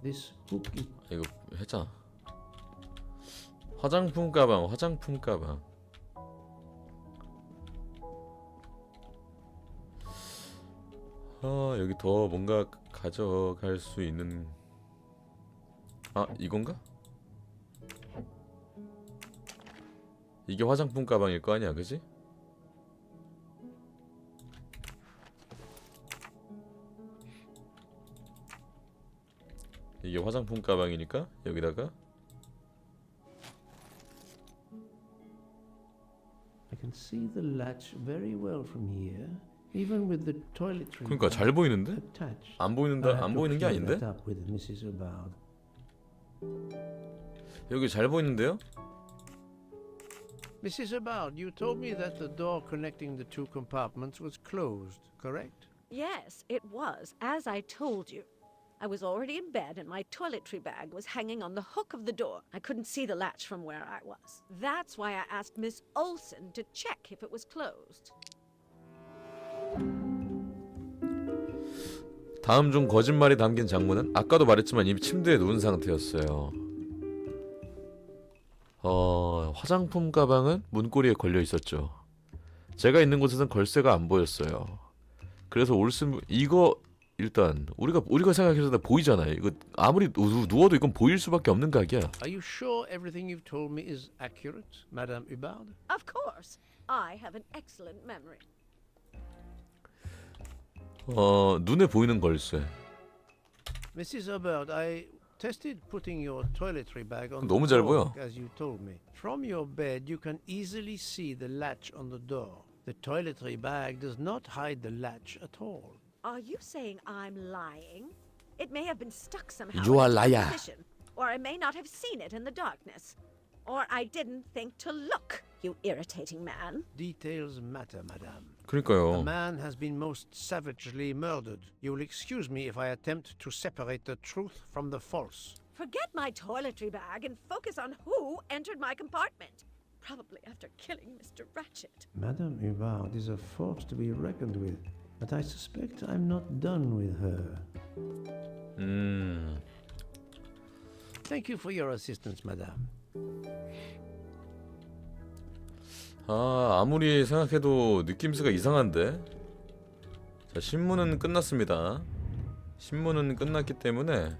This hook is 이거 했잖아. 화장품 가방. 여기 더 뭔가 가져갈 수 있는. 이건가? 이게 화장품 가방일 거 아니야, 그지? 이게 화장품 가방이니까 여기다가 I can see the latch very well from here, even with the toiletry 그러니까 bag 잘 보이는데? attached. 안 I'll 보이는 have to 게 clear 아닌데? that up with Mrs. Hubbard. 여기 잘 보이는데요? Mrs. Hubbard, you told me that the door connecting the two compartments was closed, correct? Yes, it was, as I told you. I was already in bed and my toiletry bag was hanging on the hook of the door. I couldn't see the latch from where I was. That's why I asked Miss Olsen to check if it was closed. 다음 중 거짓말이 담긴 장문은 아까도 말했지만 이미 침대에 누운 상태였어요. 화장품 가방은 문고리에 걸려 있었죠. 제가 있는 곳에선 걸쇠가 안 보였어요. 그래서 이거 일단 우리가 생각해서 다 보이잖아요. 이거 아무리 누워도 이건 보일 수밖에 없는 각이야. Are you sure everything you've told me is accurate, Madame Hubbard? Of course. I have an excellent memory. 눈에 보이는 걸쇠. Mrs. Hubbard, I tested putting your toiletry bag on 너무 the 잘 floor, 보여. as you told me. From your bed, you can easily see the latch on the door. The toiletry bag does not hide the latch at all. Are you saying I'm lying? It may have been stuck somehow You are in a tight liar. position, or I may not have seen it in the darkness. Or I didn't think to look, you irritating man. Details matter, madame. A 그러니까요. man has been most savagely murdered. You will excuse me if I attempt to separate the truth from the false. Forget my toiletry bag and focus on who entered my compartment. Probably after killing Mr. Ratchet. Madame Hubbard is a force to be reckoned with, but I suspect I'm not done with her. Thank you for your assistance, madame. 아무리 생각해도 느낌새가 이상한데. 자, 신문은 끝났습니다. 신문은 끝났기 때문에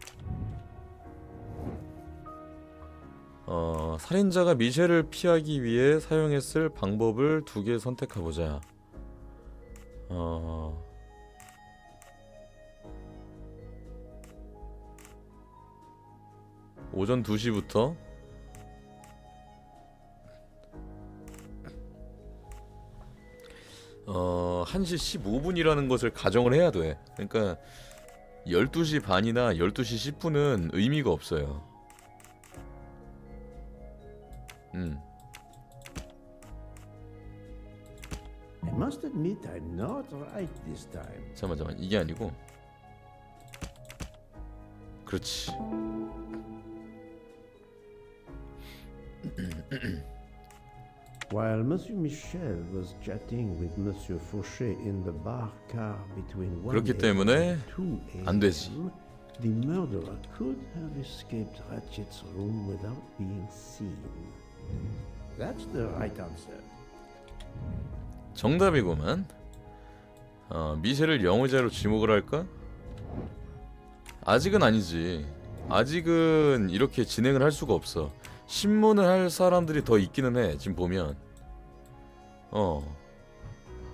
살인자가 미셸을 피하기 위해 사용했을 방법을 2개 선택해보자. 오전 2시부터 1시 15분이라는 것을 가정을 해야 돼. 그러니까 12시 반이나 12시 10분은 의미가 없어요. I must admit I'm not right this time. 잠깐만 이게 아니고 그렇지. While Monsieur Michel was chatting with Monsieur Fauché in the bar car between 1 그렇기 a.m. 때문에 and 2 a.m., 안 되지. the murderer could have escaped Ratchet's room without being seen. That's the right answer. 정답이구만. 미셸을 영의자로 지목을 할까? 아직은 아니지. 아직은 이렇게 진행을 할 수가 없어. 신문을 할 사람들이 더 있기는 해. 지금 보면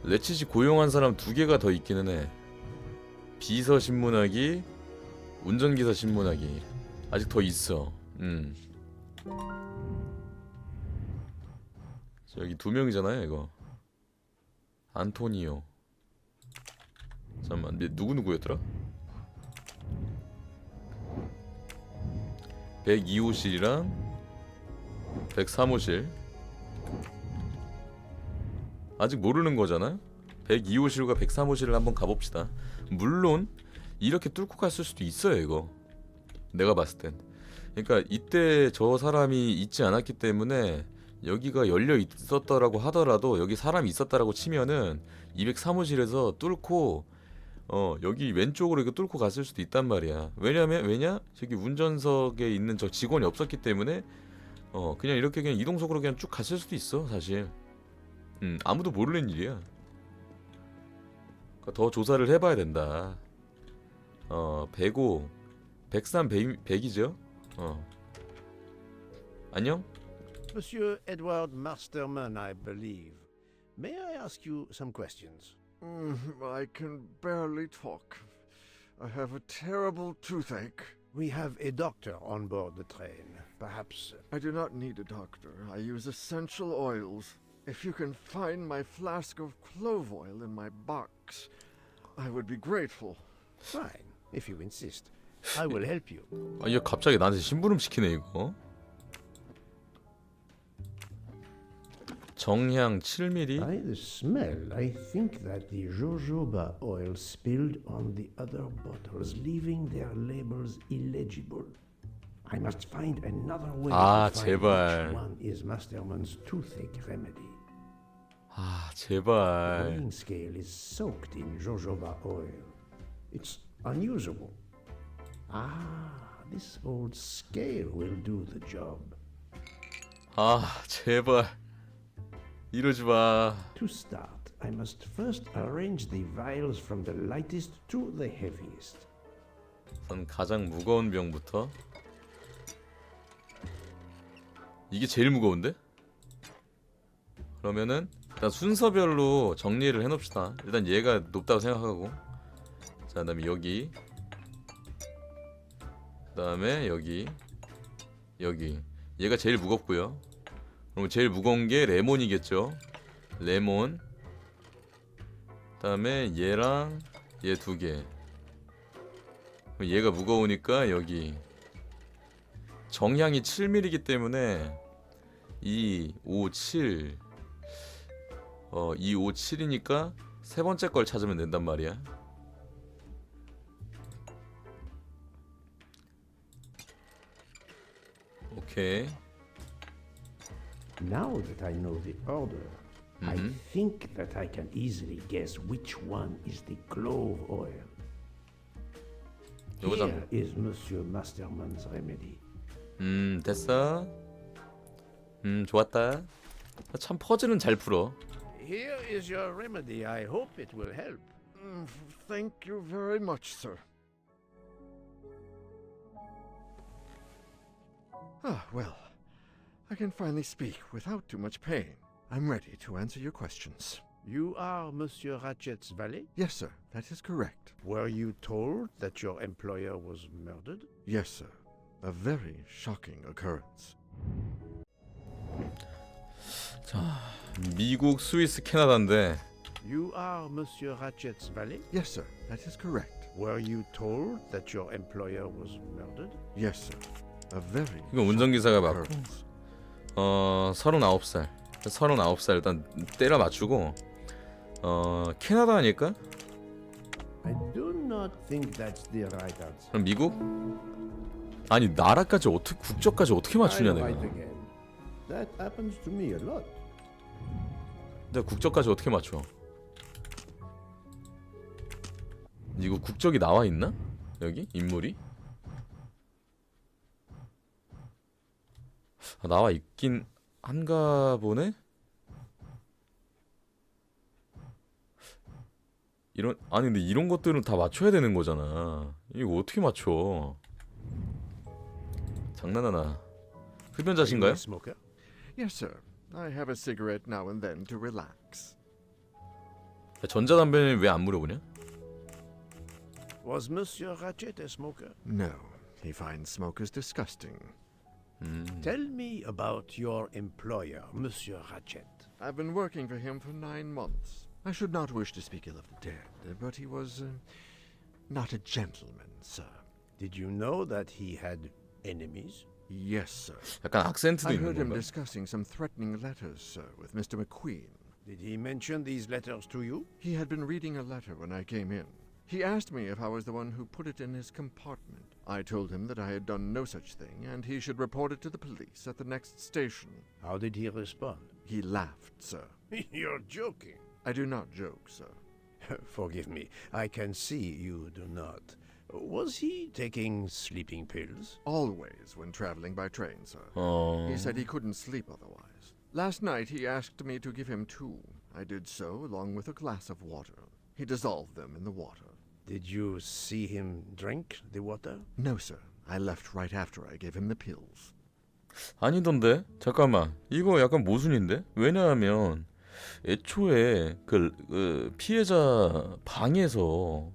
레치지 고용한 사람 2개가 더 있기는 해. 비서 신문하기, 운전기사 신문하기. 아직 더 있어. 여기 2명이잖아요 이거. 안토니오. 잠깐만, 누구였더라? 102호실이랑 103호실. 아직 모르는 거잖아. 102호실과 103호실을 한번 가봅시다. 물론 이렇게 뚫고 갔을 수도 있어요 이거. 내가 봤을 땐. 그러니까 이때 저 사람이 있지 않았기 때문에 여기가 열려 있었다라고 하더라도 여기 사람이 있었다라고 치면은 203호실에서 뚫고 여기 왼쪽으로 이렇게 뚫고 갔을 수도 있단 말이야. 왜냐? 저기 운전석에 있는 저 직원이 없었기 때문에 그냥 이렇게 그냥 이동석으로 그냥 쭉 갔을 수도 있어 사실. 아무도 모르는 일이야. 그러니까 더 조사를 해봐야 된다. 105, 103, 100이죠? 안녕? Monsieur Edward Masterman, I believe. May I ask you some questions? I can barely talk. I have a terrible toothache. We have a doctor on board the train. Perhaps... I do not need a doctor. I use essential oils. If you can find my flask of clove oil in my box, I would be grateful. Fine, if you insist. I will help you. 얘 갑자기 나한테 심부름 시키네 이거. 정향 7mm. By the smell, I think that the jojoba oil spilled on the other bottles, leaving their labels illegible. I must find another way to find 제발. which one is Masterman's toothache remedy. 제발. The weighing scale is soaked in jojoba oil. It's unusable. Ah, this old scale will do the job. 아, 제발 이러지 마. To start, I must first arrange the vials from the lightest to the heaviest. 우선 가장 무거운 병부터. 이게 제일 무거운데? 그러면은 일단 순서별로 정리를 해놓읍시다. 일단 얘가 높다고 생각하고, 자, 그다음에 여기, 그다음에 여기, 여기. 얘가 제일 무겁고요. 그럼 제일 무거운 게 레몬이겠죠. 레몬. 그다음에 얘랑 얘 두 개. 얘가 무거우니까 여기. 정량이 7mm이기 때문에 2, 5, 7 2, 5, 7이니까 세 번째 걸 찾으면 된단 말이야. 오케이. Now that I know the order, I think that I can easily guess which one is the clove oil. 요거다. Here is Monsieur Masterman's remedy. 됐어. 좋았다. 참 퍼즐은 잘 풀어. Here is your remedy. I hope it will help. Thank you very much, sir. Ah, well, I can finally speak without too much pain. I'm ready to answer your questions. You are Monsieur Ratchet's valet? Yes, sir, that is correct. Were you told that your employer was murdered? Yes, sir. A very shocking occurrence. 자, 미국, 스위스, 캐나다인데 You are Monsieur Ratchet's valet? Yes, sir, that is correct. Were you told that your employer was murdered? Yes, sir. A very 이거 운전기사가 맞고 occurrence. 39살 39살 일단 때려 맞추고 캐나다 아닐까? I do not think that's the right answer. 그럼 미국? 아니 나라까지 어떻게 국적까지 어떻게 맞추냐 I'm 내가. right again. That happens to me a lot. 내가 국적까지 어떻게 맞춰? 이거 국적이 나와 있나? 여기 인물이? 아, 나와 있긴 한가 보네. 아니 근데 이런 것들은 다 맞춰야 되는 거잖아. 이거 어떻게 맞춰? 장난하나? 흡연자신가요? Smoker? Yes, sir. I have a cigarette now and then to relax. 전자담배는 왜 안 물어보냐? Was Monsieur Ratchet a smoker? No, he finds smokers disgusting. Tell me about your employer, Monsieur Ratchet. I've been working for him for 9 months. I should not wish to speak ill of the dead, but he was not a gentleman, sir. Did you know that he had enemies? Yes, sir. 약간 악센트도 I 있는 heard him 건가? discussing some threatening letters, sir, with Mr. McQueen. Did he mention these letters to you? He had been reading a letter when I came in. He asked me if I was the one who put it in his compartment. I told him that I had done no such thing, and he should report it to the police at the next station. How did he respond? He laughed, sir. You're joking. I do not joke, sir. Forgive me, I can see you do not. Was he taking sleeping pills? Always when traveling by train, sir. 어... He said he couldn't sleep otherwise. Last night he asked me to give him 2. I did so, along with a glass of water. He dissolved them in the water. Did you see him drink the water? No, sir. I left right after I gave him the pills. 아니던데? 잠깐만. 이거 약간 모순인데? 왜냐하면 애초에 그 피해자 방에서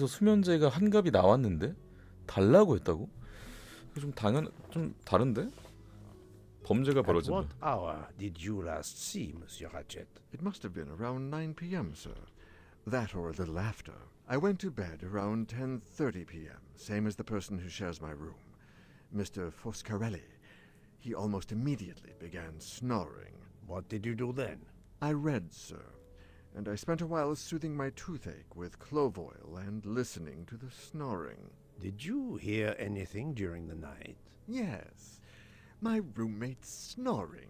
수면제가 한 갑이 나왔는데 달라고 했다고? 좀 다른데? 범죄가 At 벌어졌네. what hour did you last see Monsieur Ratchet? It must have been around 9 p.m., sir. That or a little after. I went to bed around 10:30 p.m., same as the person who shares my room, Mr. Foscarelli. He almost immediately began snoring. What did you do then? I read, sir, and I spent a while soothing my toothache with clove oil and listening to the snoring. Did you hear anything during the night? Yes, my roommate snoring.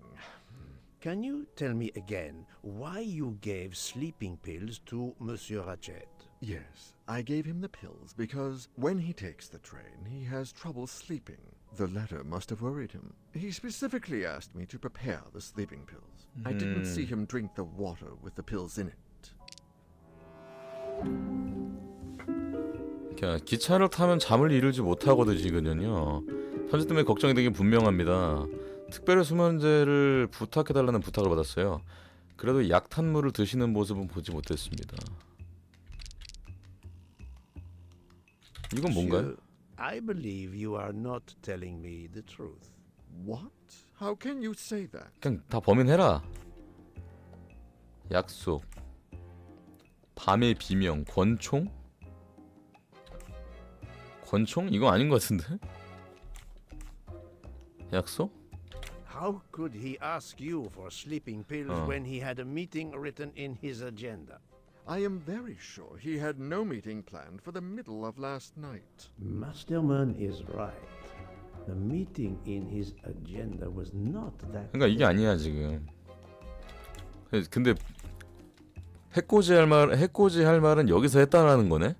Can you tell me again why you gave sleeping pills to Monsieur Ratchet? Yes, I gave him the pills because when he takes the train, he has trouble sleeping. The letter must have worried him. He specifically asked me to prepare the sleeping pills. I didn't see him drink the water with the pills in it. 그러니까 기차를 타면 잠을 이루지 못하거든요. 현재 때문에 걱정이 되긴 분명합니다. 특별히 수면제를 부탁해달라는 부탁을 받았어요. 그래도 약탄물을 드시는 모습은 보지 못했습니다. 이건 뭔가요? I believe you are not telling me the truth. What? How can you say that? 그냥 다 범인해라. 약속. 밤의 비명. 권총? 권총? 이거 아닌 것 같은데? 약속? How could he ask you for sleeping pills when he had a meeting written in his agenda? I am very sure he had no meeting planned for the middle of last night. Masterman is right. The meeting in his agenda was not that. 그러니까 이게 아니야 지금. 근데 해코지할 말은 여기서 했다라는 거네.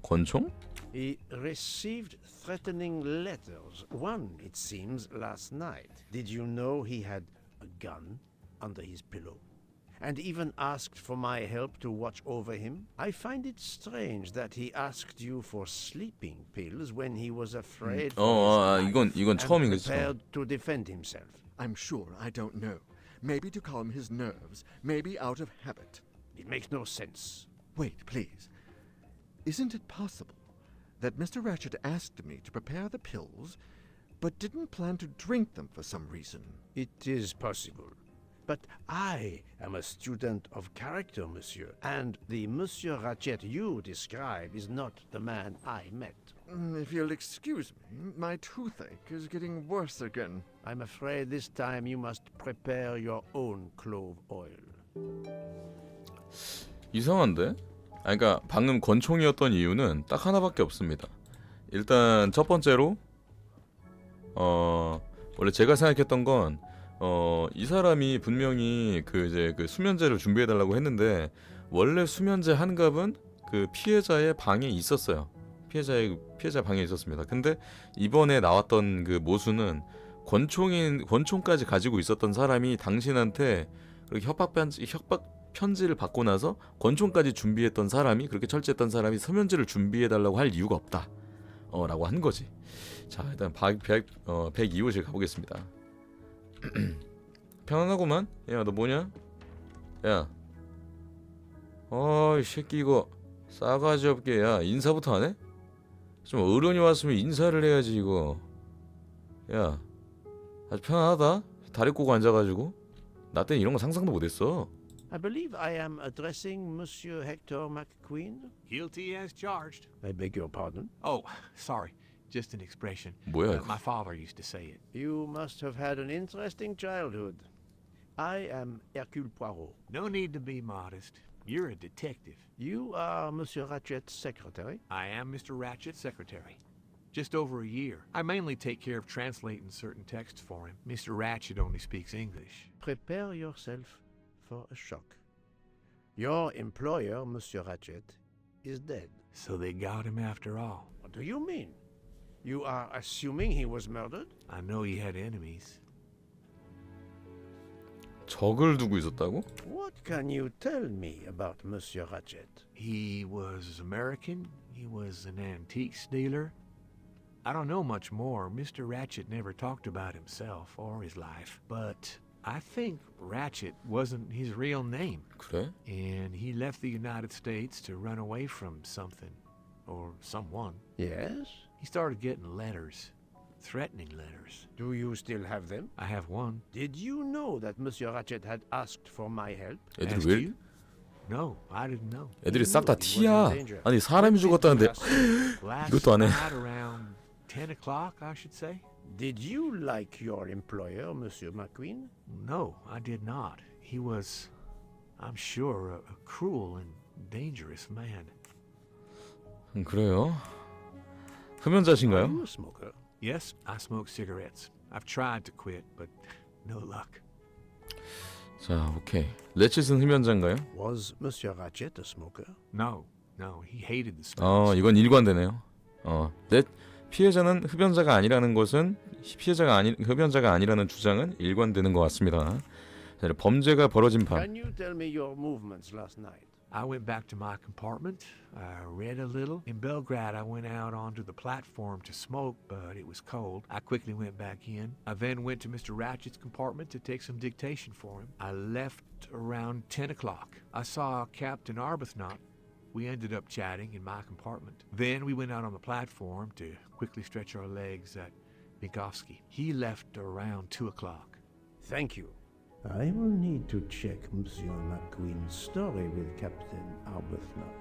권총? He received threatening letters. One, it seems, last night. Did you know he had a gun under his pillow? And even asked for my help to watch over him? I find it strange that he asked you for sleeping pills when he was afraid for his life 이건 and 처음이겠죠. prepared to defend himself. I'm sure I don't know. Maybe to calm his nerves, maybe out of habit. It makes no sense. Wait, please. Isn't it possible that Mr. Ratchet asked me to prepare the pills, but didn't plan to drink them for some reason? It is possible. But I am a student of character, monsieur, and the Monsieur Ratchet you describe is not the man I met. If you'll excuse me, my toothache is getting worse again. I'm afraid this time you must prepare your own clove oil. 이상한데? 그러니까 방금 권총이었던 이유는 딱 하나밖에 없습니다. 일단 첫 번째로 원래 제가 생각했던 건 이 사람이 분명히 그 수면제를 준비해 달라고 했는데 원래 수면제 한 갑은 그 피해자의 방에 있었어요. 피해자 방에 있었습니다. 근데 이번에 나왔던 그 모수는 권총까지 가지고 있었던 사람이 당신한테 그렇게 협박 편지를 받고 나서 권총까지 준비했던 사람이 그렇게 철저했던 사람이 수면제를 준비해 달라고 할 이유가 없다. 라고 한 거지. 자, 일단 102호실 가보겠습니다. 편안하구만. 야, 너 뭐냐? 야, 이 새끼 이거 싸가지 없게. 야, 인사부터 안 해? 좀 어른이 왔으면 인사를 해야지 이거. 야, 아주 편안하다. 다리 꼬고 앉아가지고. 나 때는 이런 거 상상도 못했어. I believe I am addressing Monsieur Hector McQueen. Guilty as charged. I beg your pardon. Oh, sorry. Just an expression. 뭐야 이거? My father used to say it. You must have had an interesting childhood. I am Hercule Poirot. No need to be modest. You're a detective. You are Monsieur Ratchet's secretary? I am Mr. Ratchet's secretary. Just over a year. I mainly take care of translating certain texts for him. Mr. Ratchet only speaks English. Prepare yourself for a shock. Your employer, Monsieur Ratchet, is dead. So they got him after all. What do you mean? You are assuming he was murdered? I know he had enemies. 적을 두고 있었다고? What can you tell me about Monsieur Ratchet? He was American. He was an antiques dealer. I don't know much more. Mr. Ratchet never talked about himself or his life. But I think Ratchet wasn't his real name. 그래? And he left the United States to run away from something. Or someone. Yes? He started getting letters. Threatening letters. Do you still have them? I have one. Did you know that Monsieur Ratchet had asked for my help? 애들이 Asked 왜? you? No, I didn't know. 애들이 싹 다 티야. 아니 사람이 죽었다는데 Last 이것도 안 해. night around 10 o'clock, I should say. Did you like your employer, Monsieur McQueen? No, I did not. He was, I'm sure, a cruel and dangerous man. 그래요? Are 흡연자신가요? you a smoker? Yes, I smoke cigarettes. I've tried to quit, but no luck. 자, 오케이. 레칫은 흡연자인가요? Was Monsieur Ratchet a smoker? No, he hated the smell. 이건 일관되네요. 피해자는 흡연자가 아니라는 것은 흡연자가 아니라는 주장은 일관되는 것 같습니다. 자, 범죄가 벌어진 밤. Can you tell me your movements last night? I went back to my compartment. I read a little. In Belgrade, I went out onto the platform to smoke, but it was cold. I quickly went back in. I then went to Mr. Ratchet's compartment to take some dictation for him. I left around 10 o'clock. I saw Captain Arbuthnot. We ended up chatting in my compartment. Then we went out on the platform to quickly stretch our legs at Minkowski. He left around 2 o'clock. Thank you. I will need to check Monsieur McQueen's story with Captain Arbuthnot.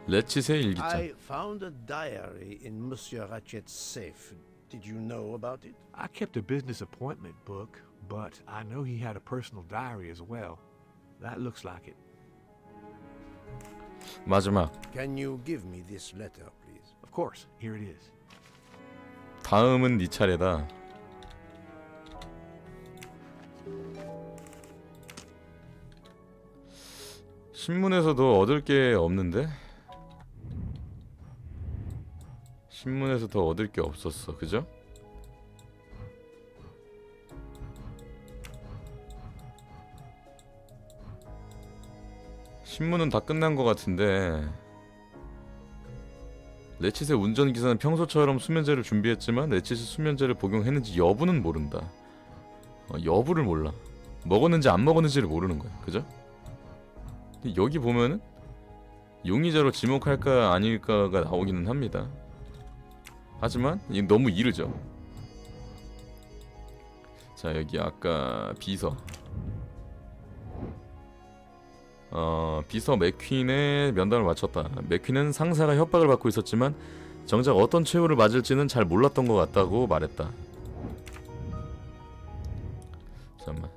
레칫의 일기장. I found a diary in Monsieur Ratchet's safe. Did you know about it? I kept a business appointment book, but I know he had a personal diary as well. That looks like it. 마지막. Can you give me this letter, please? Of course, here it is. 다음은 네 차례다. 신문에서도 얻을 게 없는데? 신문에서 더 얻을 게 없었어, 그죠? 신문은 다 끝난 것 같은데 레칫의 운전기사는 평소처럼 수면제를 준비했지만 레칫이 수면제를 복용했는지 여부는 모른다. 여부를 몰라. 먹었는지 안 먹었는지를 모르는 거야, 그죠? 근데 여기 보면은 용의자로 지목할까 아닐까가 나오기는 합니다. 하지만 이게 너무 이르죠. 자, 여기 아까 비서 비서 맥퀸의 면담을 마쳤다. 맥퀸은 상사가 협박을 받고 있었지만 정작 어떤 최후를 맞을지는 잘 몰랐던 것 같다고 말했다. 잠깐만,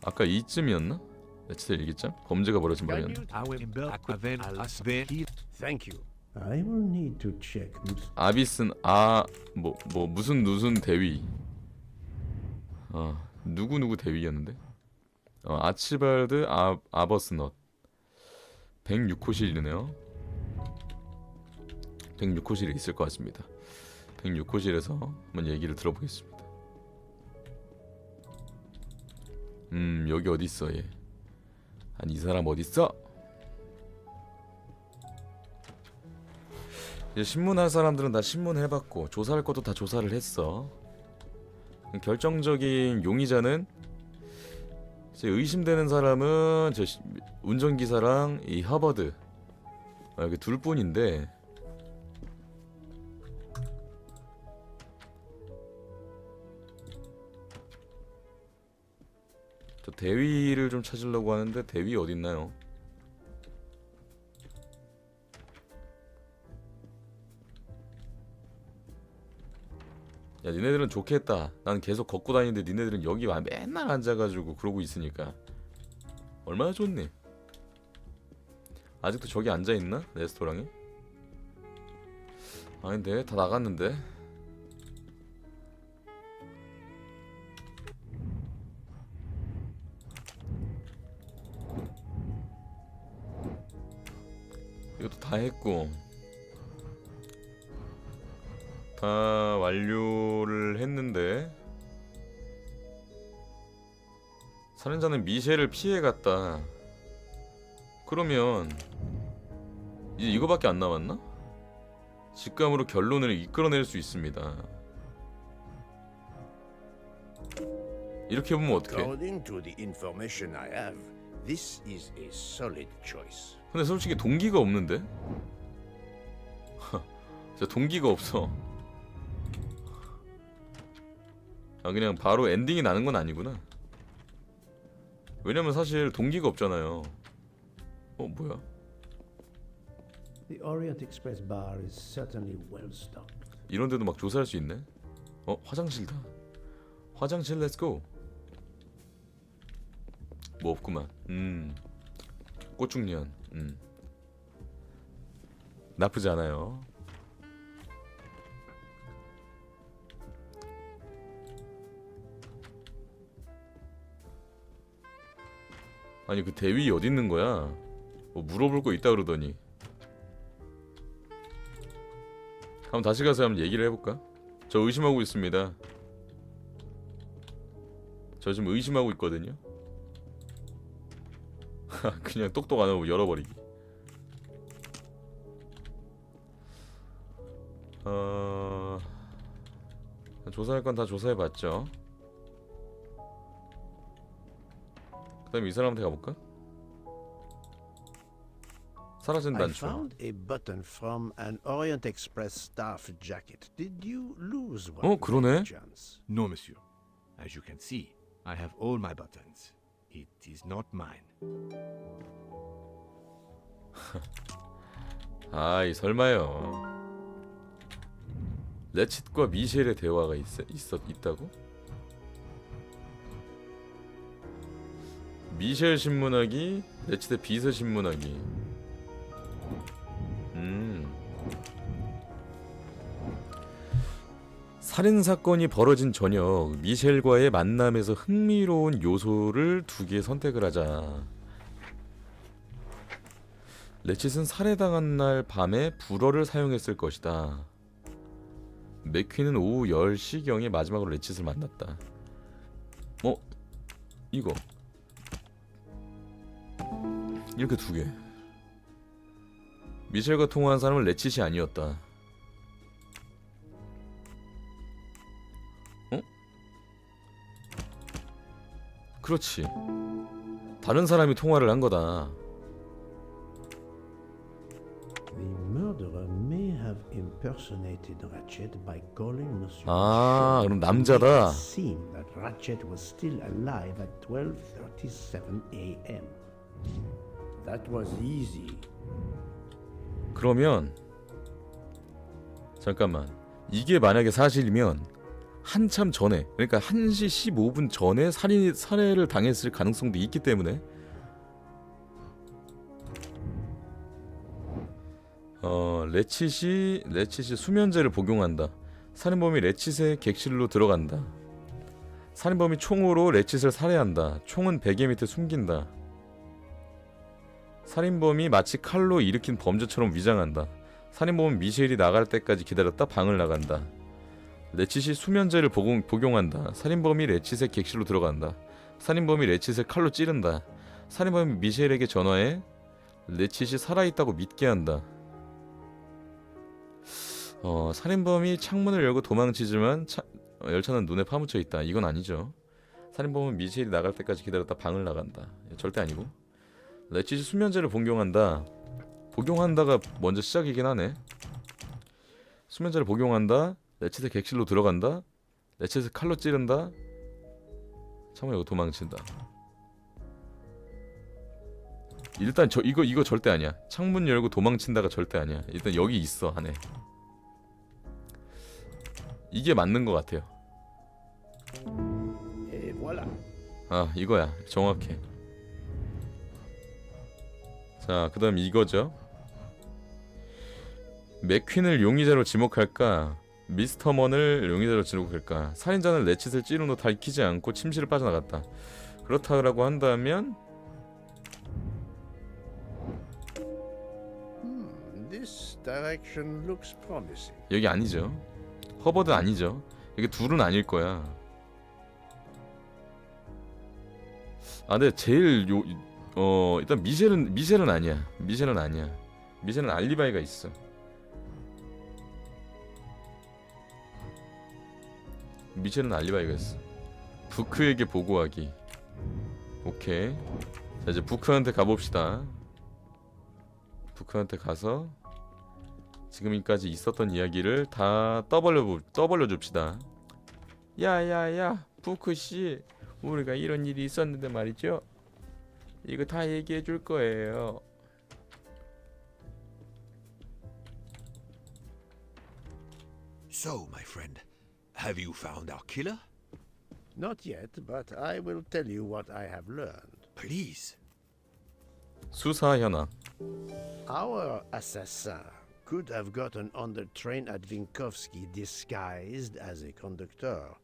아까 이쯤이었나? 레칫의 일기장? 범죄가 벌어진 밤이었나? I went in Belgrade. I then he Thank you. I will need to check. 아비슨 무슨 대위. 누구 대위였는데? 아치발드 아버스넛 106호실이네요. 106호실에 있을 것 같습니다. 106호실에서 한번 얘기를 들어보겠습니다. 여기 어딨어 얘. 아니 이 사람 어딨어? 이제 신문할 사람들은 다 신문해봤고 조사할 것도 다 조사를 했어. 결정적인 용의자는 의심되는 사람은 저 운전기사랑 이 허버드 이렇게 둘뿐인데 저 대위를 좀 찾으려고 하는데 대위 어딨나요? 야, 니네들은 좋겠다. 난 계속 걷고 다니는데 니네들은 여기 와 맨날 앉아가지고 그러고 있으니까 얼마나 좋니? 아직도 저기 앉아있나? 레스토랑에? 아닌데 다 나갔는데. 이것도 다 했고 다 완료를 했는데 살인자는 미셸을 피해갔다. 그러면 이제 이거밖에 안 남았나? 직감으로 결론을 이끌어낼 수 있습니다. 이렇게 보면 어떡해? According to the information I have, this is a solid choice. 근데 솔직히 동기가 없는데? 진짜 동기가 없어. 그냥 바로 엔딩이 나는 건 아니구나. 왜냐면 사실 동기가 없잖아요. 뭐야? The Orient Express bar is certainly well stocked. 이런 데도 막 조사할 수 있네. 화장실다. 화장실 렛츠고. 뭐 없구만. 꽃중년. 나쁘지 않아요. 아니 그 대위 어디 있는 거야? 뭐 물어볼 거 있다 그러더니. 한번 다시 가서 한번 얘기를 해볼까? 저 의심하고 있습니다. 저 지금 의심하고 있거든요. 그냥 똑똑 안 하고 열어버리기. 조사할 건 다 조사해봤죠. 그 다음에 이 사람한테 가볼까? 사라진 I 단추. found a button from an Orient Express staff jacket. Did you lose one? 그러네. Chance? No, monsieur. As you can see, I have all my buttons. It is not mine. 아이 설마요. 레칫과 미셸의 대화가 있다고? 미셸 신문하기, 레칫의 비서 신문하기. 살인 사건이 벌어진 저녁, 미셸과의 만남에서 흥미로운 요소를 2개 선택을 하자. 레칫은 살해당한 날 밤에 불어를 사용했을 것이다. 맥퀸은 오후 10시경에 마지막으로 레칫을 만났다. 이거 이렇게 2개. 미셸과 통화한 사람은 레칫이 아니었다. 그렇지. 다른 사람이 통화를 한 거다. The murderer may have impersonated Ratchet by calling Monsieur 아, Michel. 그럼 남자다. It seemed that Ratchet was still alive at 12:37 a.m. That was easy. 그러면 잠깐만. 이게 만약에 사실이면 한참 전에, 그러니까 1시 15분 전에 살해를 당했을 가능성도 있기 때문에 레칫이 수면제를 복용한다. 살인범이 레칫의 객실로 들어간다. 살인범이 총으로 레칫을 살해한다. 총은 베개 밑에 숨긴다. 살인범이 마치 칼로 일으킨 범죄처럼 위장한다. 살인범은 미셸이 나갈 때까지 기다렸다 방을 나간다. 레칫이 수면제를 복용한다. 살인범이 레칫의 객실로 들어간다. 살인범이 레칫을 칼로 찌른다. 살인범이 미셸에게 전화해 레칫이 살아있다고 믿게 한다. 살인범이 창문을 열고 도망치지만 열차는 눈에 파묻혀 있다. 이건 아니죠. 살인범은 미셸이 나갈 때까지 기다렸다 방을 나간다. 절대 아니고. 레칫이 수면제를 복용한다. 복용한다가 먼저 시작이긴 하네. 수면제를 복용한다. 레칫의 객실로 들어간다. 레칫을 칼로 찌른다. 창문 열고 도망친다. 일단 이거 절대 아니야. 창문 열고 도망친다가 절대 아니야. 일단 여기 있어 안에. 이게 맞는 것 같아요. Et voilà. 아 이거야 정확해. 자 그다음 이거죠. 맥퀸을 용의자로 지목할까, 미스터 먼을 용의자로 지목할까. 살인자는 레칫을 찌른 후 밝히지 않고 침실을 빠져나갔다. 그렇다고 한다면 This direction looks promising. 여기 아니죠. 허버드 아니죠. 이게 둘은 아닐 거야. 아 근데 제일 일단 미셸은 아니야. 미셸은 아니야. 미셸은 알리바이가 있어. 미셸은 알리바이가 있어. 부크에게 보고하기. 오케이. 자 이제 부크한테 가봅시다. 부크한테 가서 지금까지 있었던 이야기를 다 떠벌려 줍시다. 야야야 부크씨, 우리가 이런 일이 있었는데 말이죠. 이거 다 얘기해 줄 거예요. So, my friend, have you found our killer? Not yet, but I will tell you what I have learned. Please. 수사 현황. Our assassin could have gotten on the train at Vinkovsky disguised as a conductor,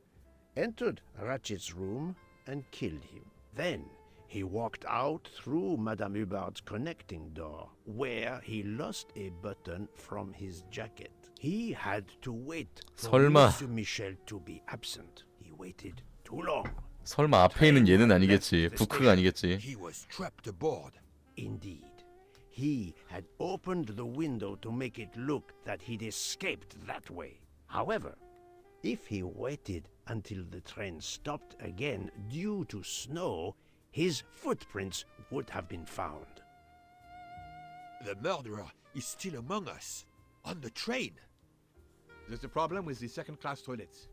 entered Ratchet's room and killed him. Then He walked out through Madame Hubbard's connecting door, where he lost a button from his jacket. He had to wait for 설마. Monsieur Michel to be absent. He waited too long. 설마 앞에 있는 얘는 아니겠지. 부크가 아니겠지. He was trapped aboard. Indeed, he had opened the window to make it look that he'd escaped that way. However, if he waited until the train stopped again due to snow, his footprints would have been found. The murderer is still among us. On the train. There's a problem with the second-class toilets.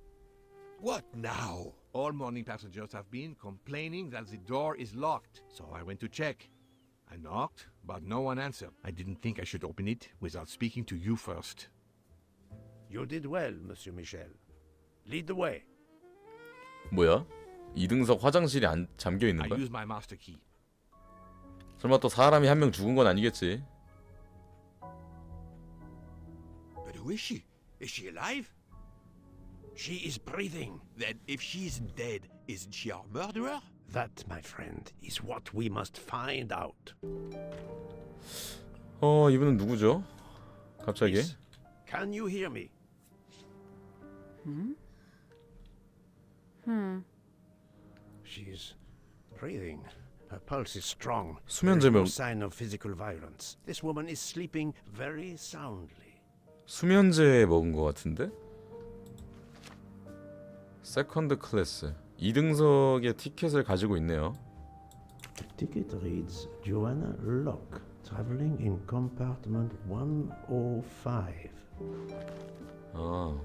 What now? All morning passengers have been complaining that the door is locked, so I went to check. I knocked, but no one answered. I didn't think I should open it without speaking to you first. You did well, Monsieur Michel. Lead the way. 뭐야? 2등석 화장실이 잠겨 I 있는 거야? used my master key. 설마 또 사람이 한 명 죽은 건 아니겠지? But who is she? Is she alive? She is breathing. Then if she isn't dead, isn't she our murderer? That, my friend, is what we must find out. 이분은 누구죠? 갑자기? Miss, can you hear me? She's breathing. Her pulse is strong. There is no 수면제면 sign of physical violence. This woman is sleeping very soundly. 수면제 먹은 것 같은데? 세컨드 클래스 2등석의 티켓을 가지고 있네요. The ticket reads Joanna Locke, traveling in compartment 105. 아,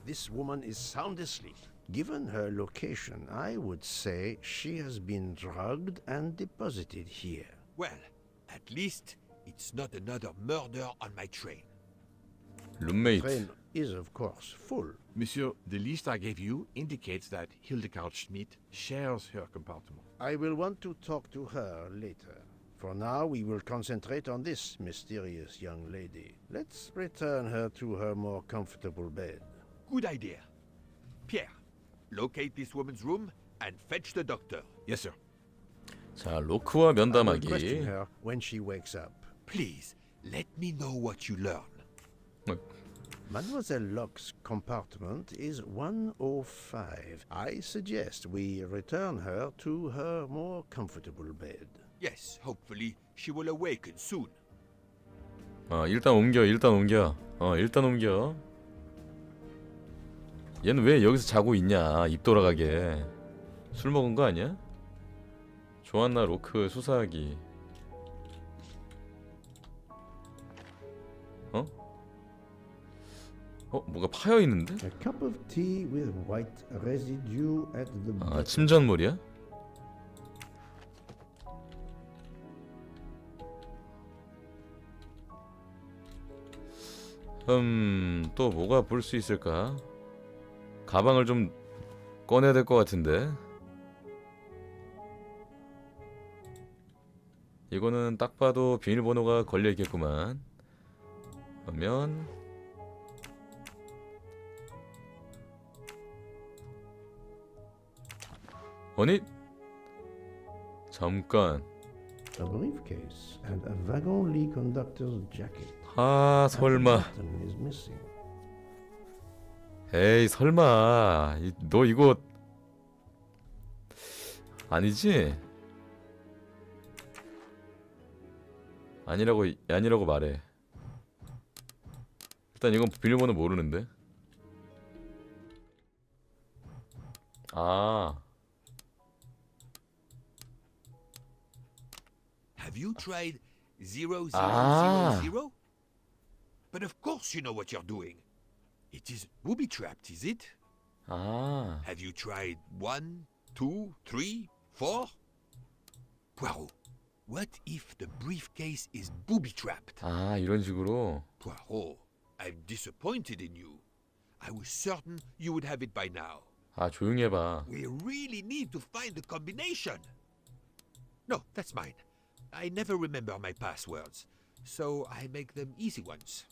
This woman is sound asleep. Given her location, I would say she has been drugged and deposited here. Well, at least it's not another murder on my train. 룸메이트. Train is, of course, full. Monsieur, the list I gave you indicates that Hildegard Schmidt shares her compartment. I will want to talk to her later. For now, we will concentrate on this mysterious young lady. Let's return her to her more comfortable bed. Good idea. Pierre, locate this woman's room and fetch the doctor. Yes, sir. 자, 로크와 I will question 면담하기. her when she wakes up. Please, let me know what you learn. Mademoiselle Locke's compartment is 105. I suggest we return her to her more comfortable bed. Yes, hopefully she will awaken soon. 일단 옮겨. 일단 옮겨. 얘는 왜 여기서 자고 있냐? 입 돌아가게. 술 먹은 거 아니야? 조안나 로크 수사하기. 뭐가 파여 있는데? A cup of tea with white residue at the bottom. 침전물이야? 또 뭐가 볼 수 있을까? 가방을 좀 꺼내야 될 것 같은데. 이거는 딱 봐도 비밀번호가 걸려 있겠구만. 그러면 아니 잠깐. A briefcase and a wagon-lee conductor's jacket. 설마. Button is missing. 에이 설마. 너 이거 아니지? 아니라고 말해. 일단 이건 비밀번호 모르는데. Have you tried 0000? But of course you know what you're doing. It is booby-trapped, is it? Have you tried 1, 2, 3, 4? Poirot, what if the briefcase is booby-trapped? 이런 식으로. Poirot, I'm disappointed in you. I was certain you would have it by now. 조용히 해봐. We really need to find the combination. No, that's mine. I never remember my passwords, so I make them easy ones.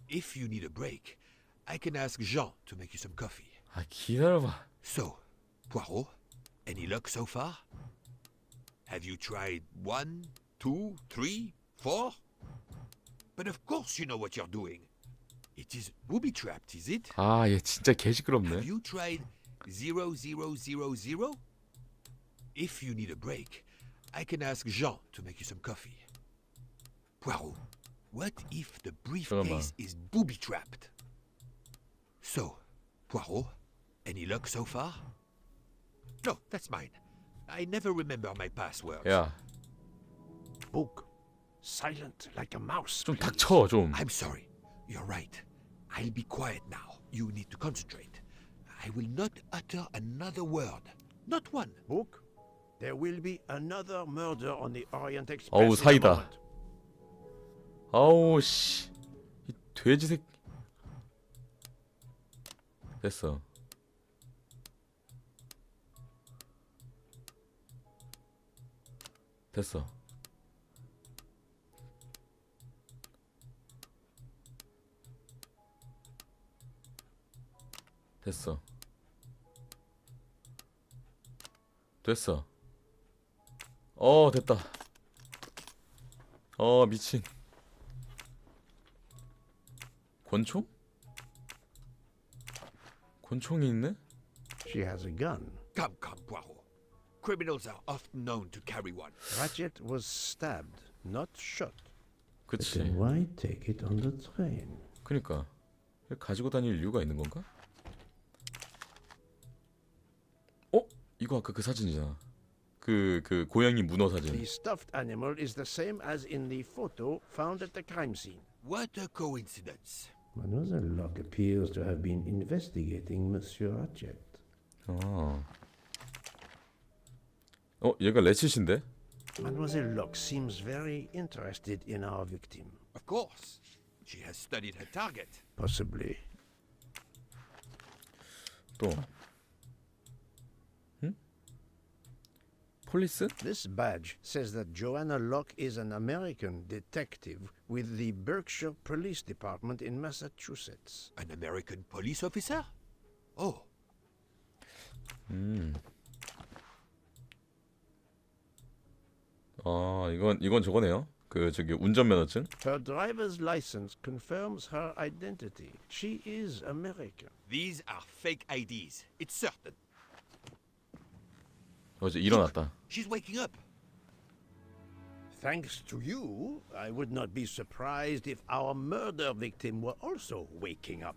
If you need a break, I can ask Jean to make you some coffee. 기다려봐. So, Poirot, any luck so far? Have you tried 1, 2, 3, 4? But of course you know what you're doing. It is booby-trapped, is it? 아, 얘 진짜 개 Have 시끄럽네. you tried 0000? If you need a break, I can ask Jean to make you some coffee. Poirot, what if the briefcase is booby-trapped? So, Poirot, any luck so far? No, that's mine. I never remember my passwords. 야, Book. Silent like a mouse. 좀 please. 닥쳐 좀. I'm sorry. You're right. I'll be quiet now. You need to concentrate. I will not utter another word. Not one. Book. There will be another murder on the Orient Express. 어우, in a 사이다. moment. 아우 씨, 이 돼지 새. 됐어. 됐어. 됐어. 됐어. 됐다. 미친. 권총? 권총이 있네? She has a gun. Come, Poirot. Criminals are often known to carry one. Ratchet was stabbed, not shot. But 그치. then why take it on the train? 그니까 가지고 다닐 이유가 있는 건가? 이거 아까 그 사진이잖아. 그 고양이 문어 사진. The stuffed animal is the same as in the photo found at the crime scene. What a coincidence. Mademoiselle Locke appears to have been investigating Monsieur Ratchet. 얘가 레칫인데? Mademoiselle Locke seems very interested in our victim. Of course. She has studied her target. Possibly. 또 폴리스? This badge says that Joanna Locke is an American detective with the Berkshire Police Department in Massachusetts. An American police officer? Oh, 이건 저거네요. 저기 운전면허증? Her driver's license confirms her identity. She is American. these are fake IDs. It's certain. 어제 일어났다. She's waking up. Thanks to you, I would not be surprised if our murder victim were also waking up.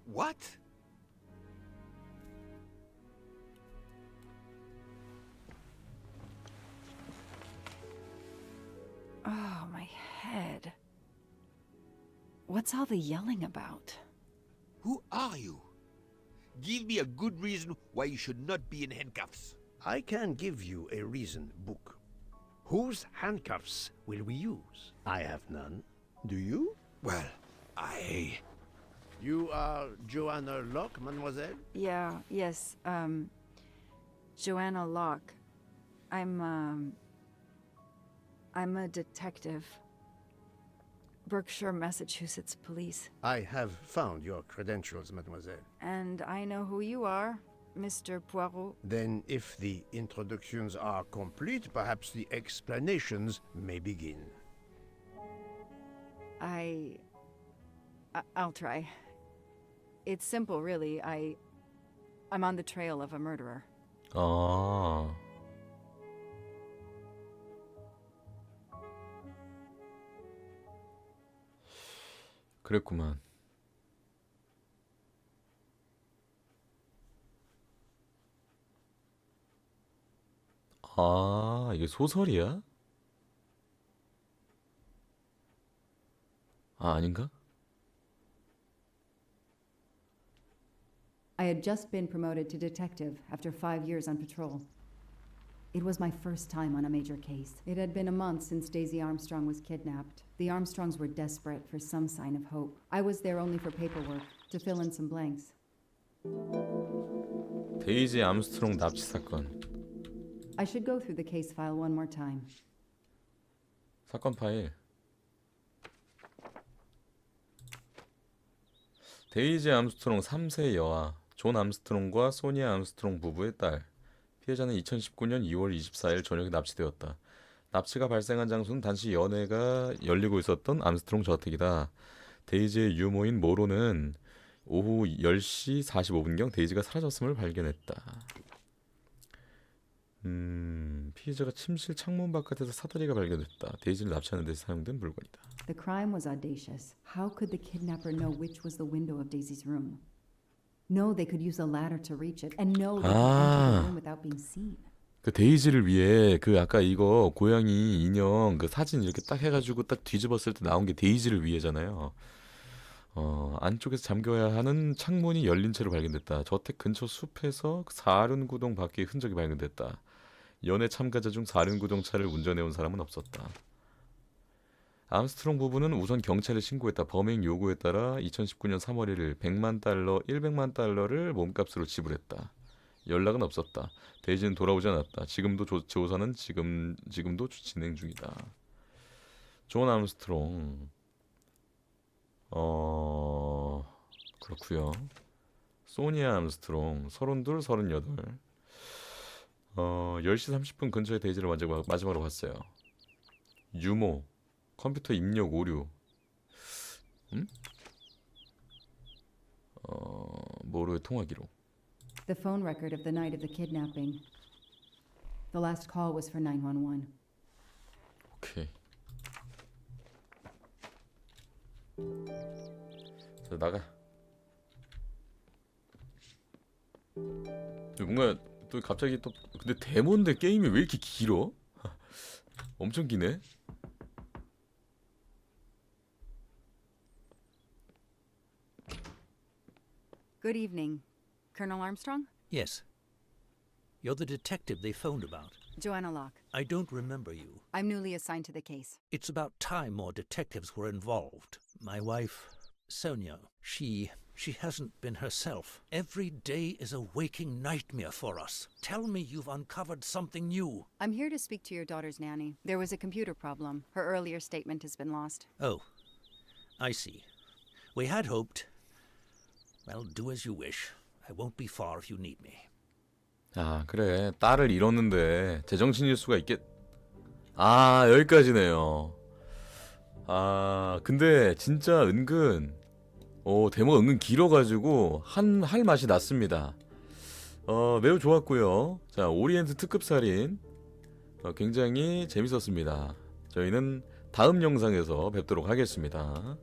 What? Oh, my head. What's all the yelling about? Who are you? Give me a good reason why you should not be in handcuffs. I can give you a reason, Book. Whose handcuffs will we use? I have none. Do you? Well, You are Joanna Locke, mademoiselle? Yes, Joanna Locke. I'm a detective. Berkshire, Massachusetts Police. I have found your credentials, mademoiselle. And I know who you are, Mr. Poirot. Then, if the introductions are complete, perhaps the explanations may begin. I'll try. It's simple, really. I'm on the trail of a murderer. 그랬구만. 이게 소설이야? 아닌가? I had just been promoted to detective after 5 years on patrol. It was my first time on a major case. It had been a month since Daisy Armstrong was kidnapped. The Armstrongs were desperate for some sign of hope. I was there only for paperwork, to fill in some blanks. 데이지 암스트롱 납치 사건. I should go through the case file one more time. 사건 파일. 데이지 암스트롱 3세 여아, 존 암스트롱과 소니아 암스트롱 부부의 딸. 피해자는 2019년 2월 24일 저녁에 납치되었다. 납치가 발생한 장소는 당시 연회가 열리고 있었던 암스트롱 저택이다. 데이지의 유모인 모로는 오후 10시 45분경 데이지가 사라졌음을 발견했다. 피해자가 침실 창문 바깥에서 사다리가 발견됐다. 데이지를 납치하는 데 사용된 물건이다. The crime was audacious. How could the kidnapper know which was the window of Daisy's room? No, they could use a ladder to reach it, and no, they could enter the room without being seen. 그 데이지를 위해 그 아까 이거 고양이 인형 그 사진 이렇게 딱 해가지고 딱 뒤집었을 때 나온 게 데이지를 위해잖아요. 안쪽에서 잠겨야 하는 창문이 열린 채로 발견됐다. 저택 근처 숲에서 사륜구동 바퀴의 흔적이 발견됐다. 연애 참가자 중 사륜구동 차를 운전해온 사람은 없었다. 암스트롱 부부는 우선 경찰에 신고했다. 범행 요구에 따라 2019년 3월 1일 100만 달러, 100만 달러를 몸값으로 지불했다. 연락은 없었다. 데이지는 돌아오지 않았다. 지금도 조사는 지금도 진행 중이다. 존 암스트롱. 그렇구요. 소니아 암스트롱 32, 38. 10시 30분 근처에 데이지를 마지막으로 봤어요. 유모 컴퓨터 입력 오류. 모로의 통화 기록. The phone record of the night of the kidnapping. The last call was for 911. 오케이. 자, 나가. 뭔가 또 갑자기 또 근데 데모인데 게임이 왜 이렇게 길어? 엄청 기네. Good evening. Colonel Armstrong? Yes. You're the detective they phoned about. Joanna Locke. I don't remember you. I'm newly assigned to the case. It's about time more detectives were involved. My wife, Sonia, she hasn't been herself. Every day is a waking nightmare for us. Tell me you've uncovered something new. I'm here to speak to your daughter's nanny. There was a computer problem. Her earlier statement has been lost. Oh, I see. We had hoped. Well, do as you wish. I won't be far if you need me. 아, 그래. 딸을 잃었는데 제정신일 수가 있겠... 아, 여기까지네요. 아, 근데 진짜 은근 데모가 은근 길어가지고 할 맛이 났습니다. 매우 좋았고요. 자, 오리엔트 특급 살인 굉장히 재밌었습니다. 저희는 다음 영상에서 뵙도록 하겠습니다.